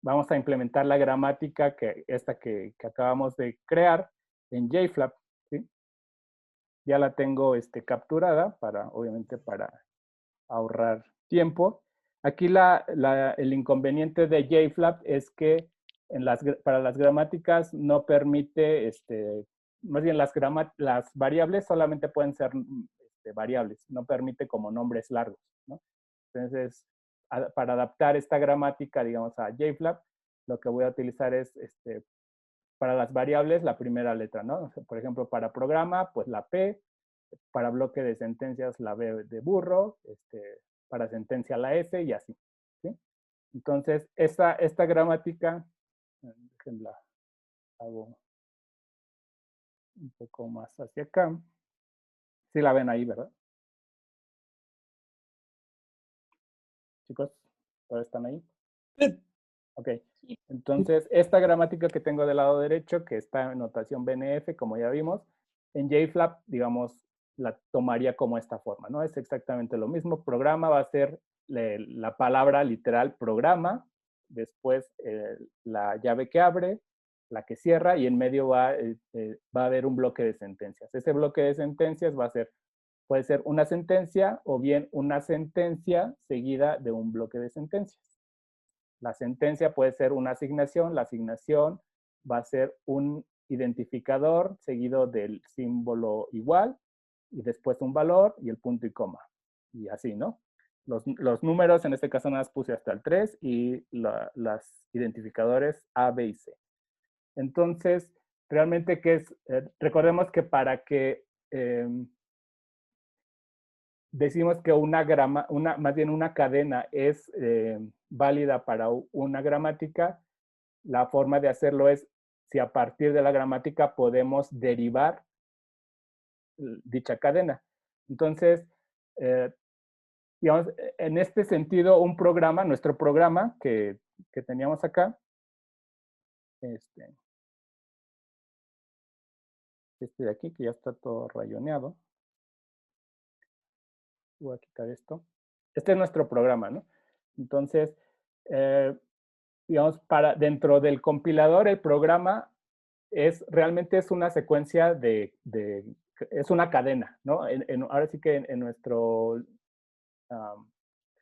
vamos a implementar la gramática que acabamos de crear en JFlap, ¿sí? Ya la tengo capturada, obviamente para ahorrar tiempo. Aquí el inconveniente de JFlap es que para las gramáticas no permite, más bien las variables solamente pueden ser variables, no permite como nombres largos, ¿no? Entonces, para adaptar esta gramática, digamos, a JFlap, lo que voy a utilizar es, para las variables, la primera letra, ¿no? O sea, por ejemplo, para programa, pues la P, para bloque de sentencias la B de burro, para sentencia la S y así, ¿sí? Entonces, esta gramática, déjenla, hago un poco más hacia acá. Sí la ven ahí, ¿verdad? Chicos, ¿todos están ahí? Sí. Ok. Entonces, esta gramática que tengo del lado derecho, que está en notación BNF, como ya vimos, en JFlap, digamos, la tomaría como esta forma, ¿no? Es exactamente lo mismo. Programa va a ser la palabra literal programa, después la llave que abre, la que cierra, y en medio va a haber un bloque de sentencias. Ese bloque de sentencias puede ser una sentencia o bien una sentencia seguida de un bloque de sentencias. La sentencia puede ser una asignación, la asignación va a ser un identificador seguido del símbolo igual, y después un valor y el punto y coma. Y así, ¿no? Los números, en este caso nada más puse hasta el 3, y los identificadores A, B y C. Entonces, realmente, ¿qué es? Recordemos que para que decimos que más bien una cadena es válida para una gramática, la forma de hacerlo es si a partir de la gramática podemos derivar dicha cadena. Entonces, digamos, en este sentido, nuestro programa que teníamos acá, este de aquí, que ya está todo rayoneado. Voy a quitar esto. Este es nuestro programa, ¿no? Entonces, digamos, dentro del compilador, el programa realmente es una secuencia es una cadena, ¿no? Ahora sí que en nuestro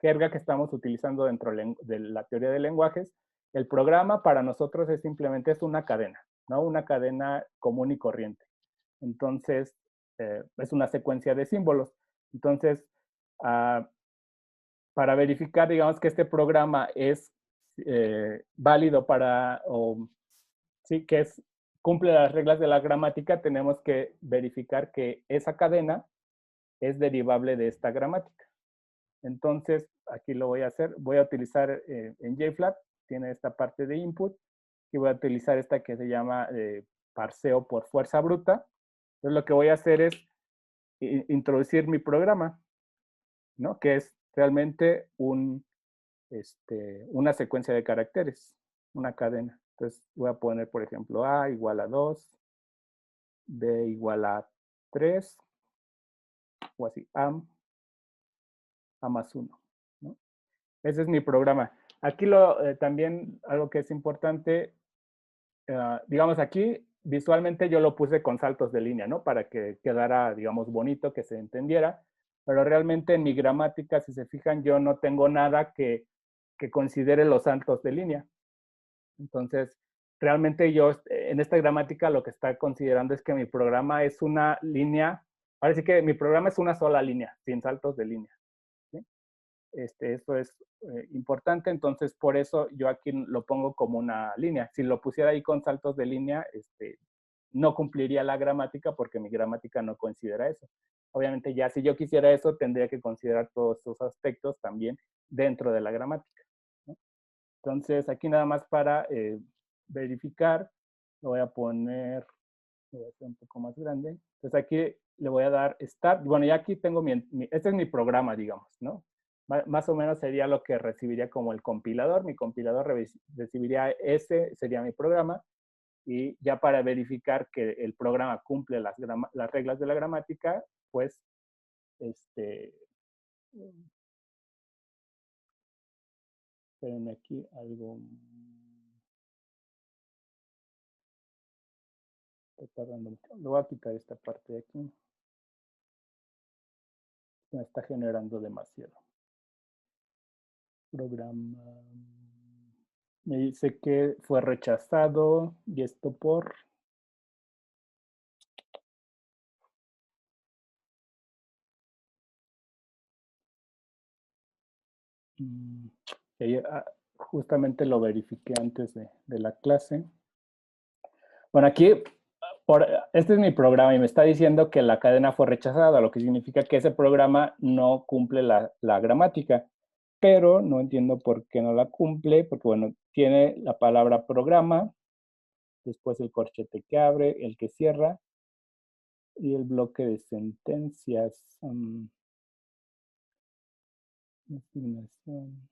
jerga que estamos utilizando dentro de la teoría de lenguajes, el programa para nosotros simplemente es una cadena, ¿no? Una cadena común y corriente. Entonces, es una secuencia de símbolos. Entonces, para verificar, digamos, que este programa es válido sí, que cumple las reglas de la gramática, tenemos que verificar que esa cadena es derivable de esta gramática. Entonces, aquí lo voy a hacer. Voy a utilizar en JFlap, tiene esta parte de input, y voy a utilizar esta que se llama parseo por fuerza bruta. Entonces, lo que voy a hacer es introducir mi programa, ¿no? Que es realmente una secuencia de caracteres, una cadena. Entonces, voy a poner, por ejemplo, A igual a 2, B igual a 3, o así, A más 1, ¿no? Ese es mi programa. Aquí también algo que es importante, digamos aquí, visualmente yo lo puse con saltos de línea, ¿no? Para que quedara, digamos, bonito, que se entendiera. Pero realmente en mi gramática, si se fijan, yo no tengo nada que considere los saltos de línea. Entonces, realmente yo en esta gramática lo que está considerando es que mi programa es una línea, ahora sí que mi programa es una sola línea, sin saltos de línea. ¿Sí? Esto es importante, entonces por eso yo aquí lo pongo como una línea. Si lo pusiera ahí con saltos de línea, no cumpliría la gramática porque mi gramática no considera eso. Obviamente ya si yo quisiera eso, tendría que considerar todos esos aspectos también dentro de la gramática, ¿no? Entonces aquí nada más para verificar, lo voy a poner, lo voy a hacer un poco más grande. Entonces aquí le voy a dar start. Bueno, ya aquí tengo este es mi programa, digamos, ¿no? Más o menos sería lo que recibiría como el compilador. Mi compilador recibiría sería mi programa. Y ya para verificar que el programa cumple las reglas de la gramática, pues, espérenme aquí algo. Está tardando mucho. Lo voy a quitar esta parte de aquí. Me está generando demasiado. Programa. Me dice que fue rechazado. Y esto por... justamente lo verifiqué antes de la clase. Bueno, aquí, este es mi programa y me está diciendo que la cadena fue rechazada, lo que significa que ese programa no cumple la gramática. Pero no entiendo por qué no la cumple, porque bueno, tiene la palabra programa, después el corchete que abre, el que cierra, y el bloque de sentencias. Asignación.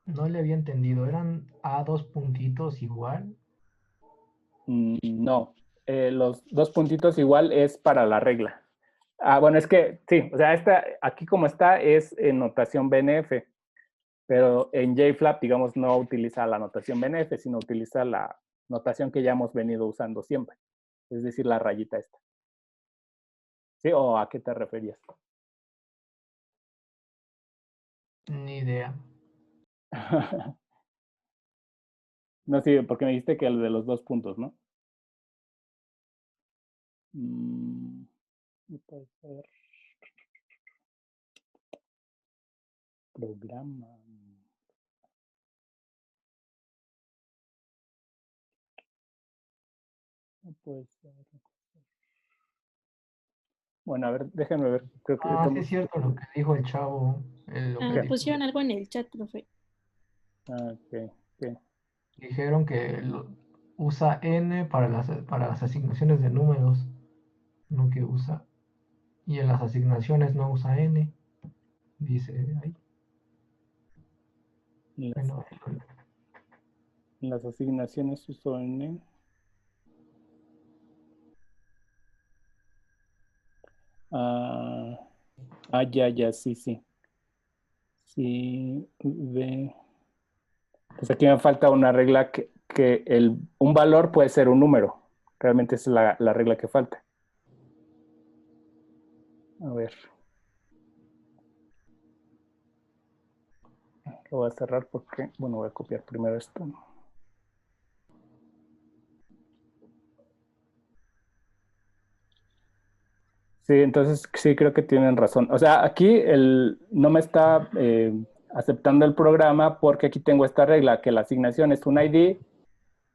No le había entendido, ¿eran a dos puntitos igual? No, los dos puntitos igual es para la regla. Bueno, es que sí, o sea, aquí como está es en notación BNF, pero en JFlap, digamos, no utiliza la notación BNF, sino utiliza la notación que ya hemos venido usando siempre, es decir, la rayita esta. ¿Sí? ¿O a qué te referías? Ni idea. No, sí, porque me dijiste que el de los dos puntos, ¿no? Puede ser. Programa. No puede ser. Bueno, a ver, déjenme ver. Creo que Sí es cierto lo que dijo el chavo. Pusieron algo en el chat, profe. Ok. Dijeron que usa n para las asignaciones de números, no que usa. Y en las asignaciones no usa n, dice ahí. Bueno, En las asignaciones uso N. Ya, sí. Sí, pues aquí me falta una regla que un valor puede ser un número. Realmente esa es la regla que falta. A ver. Lo voy a cerrar porque, bueno, voy a copiar primero esto. Sí, entonces sí creo que tienen razón. O sea, aquí no me está aceptando el programa porque aquí tengo esta regla, que la asignación es un ID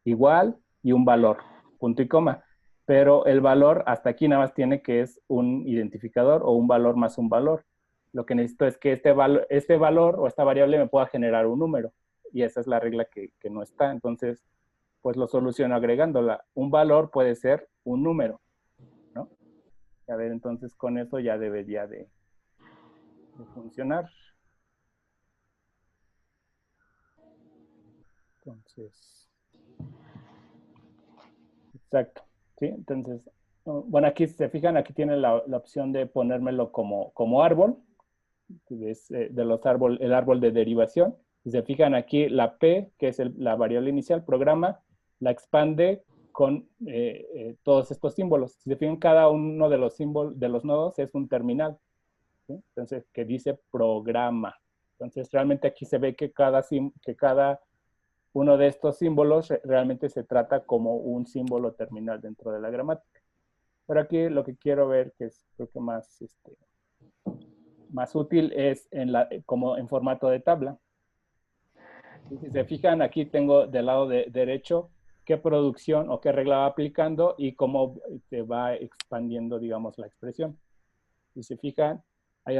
igual y un valor, punto y coma. Pero el valor hasta aquí nada más tiene que es un identificador o un valor más un valor. Lo que necesito es que este valor o esta variable me pueda generar un número. Y esa es la regla que no está. Entonces, pues lo soluciono agregándola. Un valor puede ser un número, ¿no? A ver, entonces con eso ya debería de funcionar. Entonces, exacto. ¿Sí? Entonces, bueno, aquí se fijan, aquí tiene la opción de ponérmelo como árbol, que es de los el árbol de derivación. Si se fijan aquí, la P, que es la variable inicial, programa, la expande con todos estos símbolos. Si se fijan, cada uno de los símbolos, de los nodos es un terminal. ¿Sí? Entonces, que dice programa. Entonces, realmente aquí se ve que cada uno de estos símbolos realmente se trata como un símbolo terminal dentro de la gramática. Pero aquí lo que quiero ver, que es creo que más útil, es como en formato de tabla. Y si se fijan, aquí tengo del lado derecho qué producción o qué regla va aplicando y cómo se va expandiendo, digamos, la expresión. Si se fijan, ahí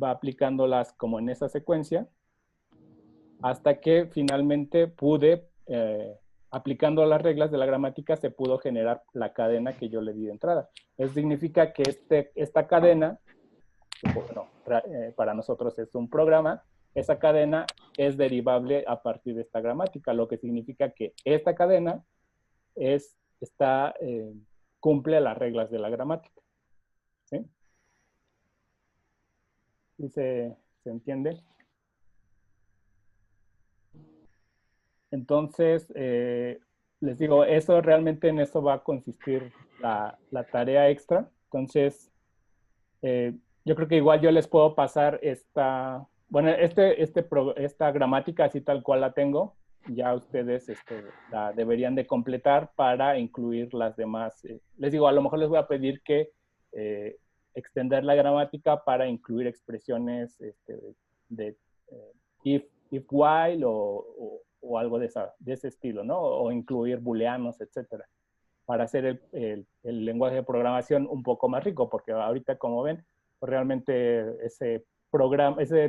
va aplicándolas como en esa secuencia, hasta que finalmente pude, aplicando las reglas de la gramática, se pudo generar la cadena que yo le di de entrada. Eso significa que esta cadena, bueno, para nosotros es un programa, esa cadena es derivable a partir de esta gramática, lo que significa que esta cadena cumple las reglas de la gramática. ¿Sí? ¿Sí se entiende? Entonces, les digo, eso realmente en eso va a consistir la tarea extra. Entonces, yo creo que igual yo les puedo pasar esta gramática así tal cual la tengo. Ya ustedes la deberían de completar para incluir las demás. Les digo, a lo mejor les voy a pedir que extender la gramática para incluir expresiones de if while o algo de ese estilo, ¿no? O incluir booleanos, etcétera, para hacer el lenguaje de programación un poco más rico, porque ahorita, como ven, pues realmente ese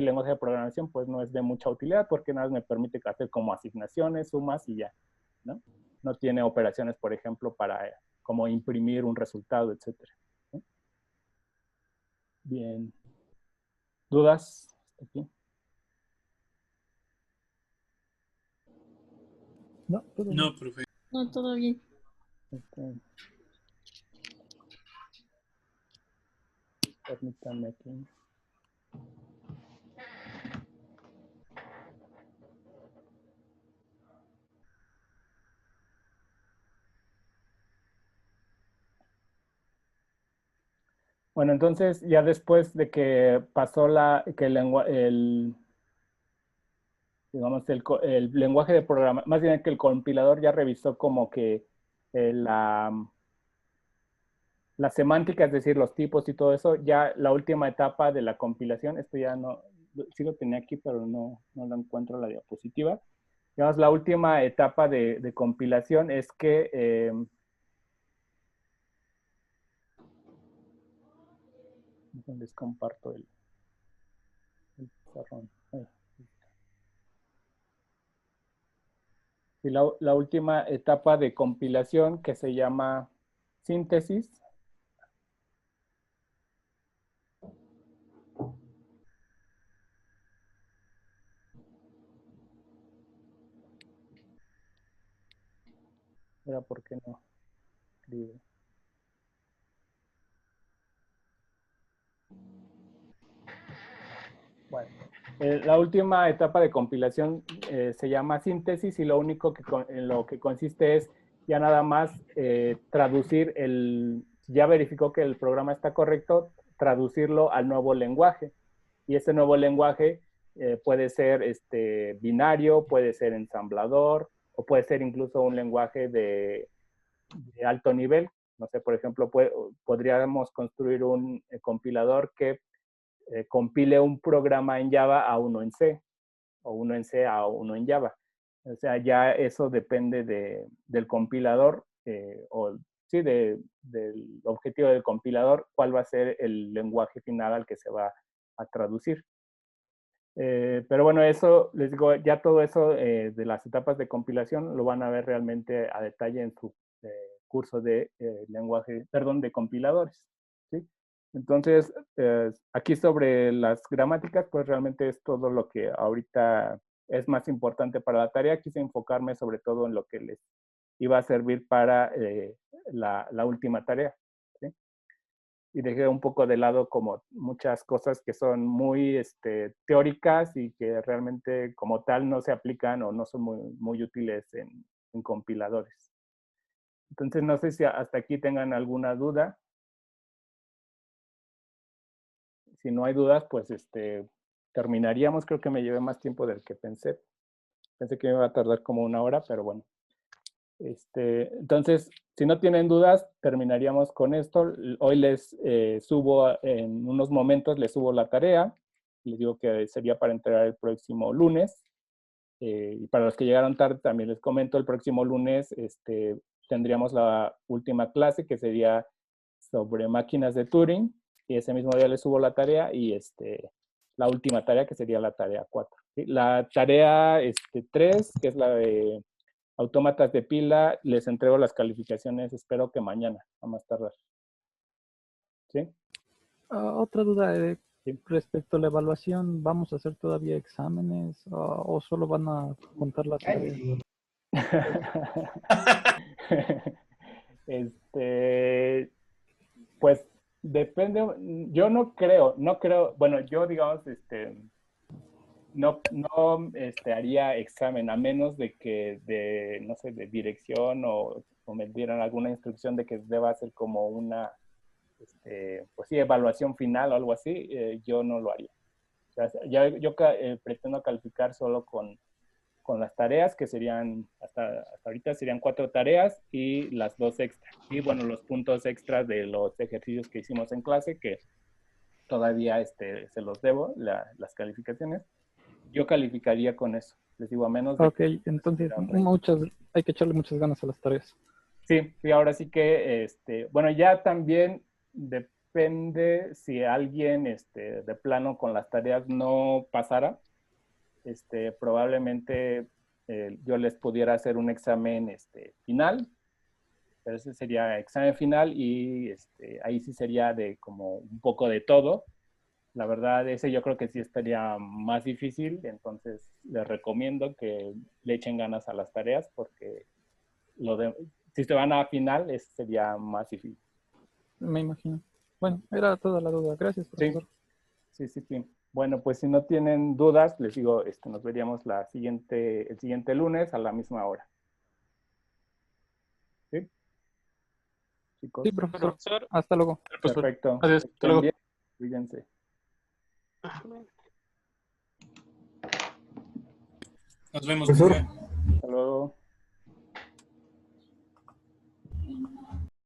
lenguaje de programación pues no es de mucha utilidad porque nada más me permite hacer como asignaciones, sumas y ya, ¿no? No tiene operaciones, por ejemplo, para como imprimir un resultado, etcétera. ¿Sí? Bien. ¿Dudas? Aquí. No, todo bien. No, profe. No, todo bien. Permítanme aquí. Bueno, entonces ya después de que pasó digamos, el lenguaje de programación, más bien que el compilador ya revisó como que la semántica, es decir, los tipos y todo eso, ya la última etapa de la compilación, esto ya no, sí lo tenía aquí, pero no lo encuentro en la diapositiva. Digamos, la última etapa de compilación es que les comparto el pizarrón. Y la última etapa de compilación que se llama síntesis. Mira, ¿por qué no escribe? Bueno, la última etapa de compilación se llama síntesis y lo único que en lo que consiste es ya nada más traducir ya verificó que el programa está correcto, traducirlo al nuevo lenguaje. Y ese nuevo lenguaje puede ser binario, puede ser ensamblador, o puede ser incluso un lenguaje de alto nivel. No sé, por ejemplo, podríamos construir un compilador que compile un programa en Java a uno en C, o uno en C a uno en Java. O sea, ya eso depende del compilador, o sí, del objetivo del compilador, cuál va a ser el lenguaje final al que se va a traducir. Pero bueno, eso, les digo, ya todo eso de las etapas de compilación lo van a ver realmente a detalle en su curso de de compiladores, ¿sí? Entonces, aquí sobre las gramáticas, pues realmente es todo lo que ahorita es más importante para la tarea. Quise enfocarme sobre todo en lo que les iba a servir para la última tarea, ¿sí? Y dejé un poco de lado como muchas cosas que son muy teóricas y que realmente como tal no se aplican o no son muy útiles en compiladores. Entonces, no sé si hasta aquí tengan alguna duda. Si no hay dudas, pues terminaríamos. Creo que me llevé más tiempo del que pensé. Pensé que me iba a tardar como 1 hora, pero bueno. Entonces, si no tienen dudas, terminaríamos con esto. Hoy les subo, en unos momentos les subo la tarea. Les digo que sería para entregar el próximo lunes. Y para los que llegaron tarde, también les comento, el próximo lunes tendríamos la última clase, que sería sobre máquinas de Turing. Y ese mismo día les subo la tarea y la última tarea, que sería la tarea 4. ¿Sí? La tarea 3, que es la de autómatas de pila, les entrego las calificaciones, espero que mañana, a más tardar. ¿Sí? Otra duda Sí. respecto a la evaluación, ¿vamos a hacer todavía exámenes o solo van a contar las tareas? Pues depende, yo no creo, bueno, yo digamos, no haría examen, a menos de que no sé, de dirección o me dieran alguna instrucción de que deba hacer como una, pues sí, evaluación final o algo así, yo no lo haría. O sea, yo pretendo calificar solo con las tareas, que serían, hasta ahorita serían 4 tareas y las 2 extras. Y bueno, los puntos extras de los ejercicios que hicimos en clase, que todavía se los debo, las calificaciones. Yo calificaría con eso. Les digo, a menos de... Ok, entonces hay que echarle muchas ganas a las tareas. Sí, ahora sí que, bueno, ya también depende si alguien de plano con las tareas no pasara, probablemente yo les pudiera hacer un examen final, pero ese sería examen final y ahí sí sería de como un poco de todo. La verdad, ese yo creo que sí estaría más difícil, entonces les recomiendo que le echen ganas a las tareas porque si se van a final, ese sería más difícil. Me imagino. Bueno, era toda la duda. Gracias, profesor. Sí. Bueno, pues si no tienen dudas, les digo, nos veríamos el siguiente lunes a la misma hora. ¿Sí? Chicos. Sí, profesor. Hasta luego. Perfecto. Adiós. Hasta luego. Bien. Cuídense. Nos vemos. Profesor. Hasta luego.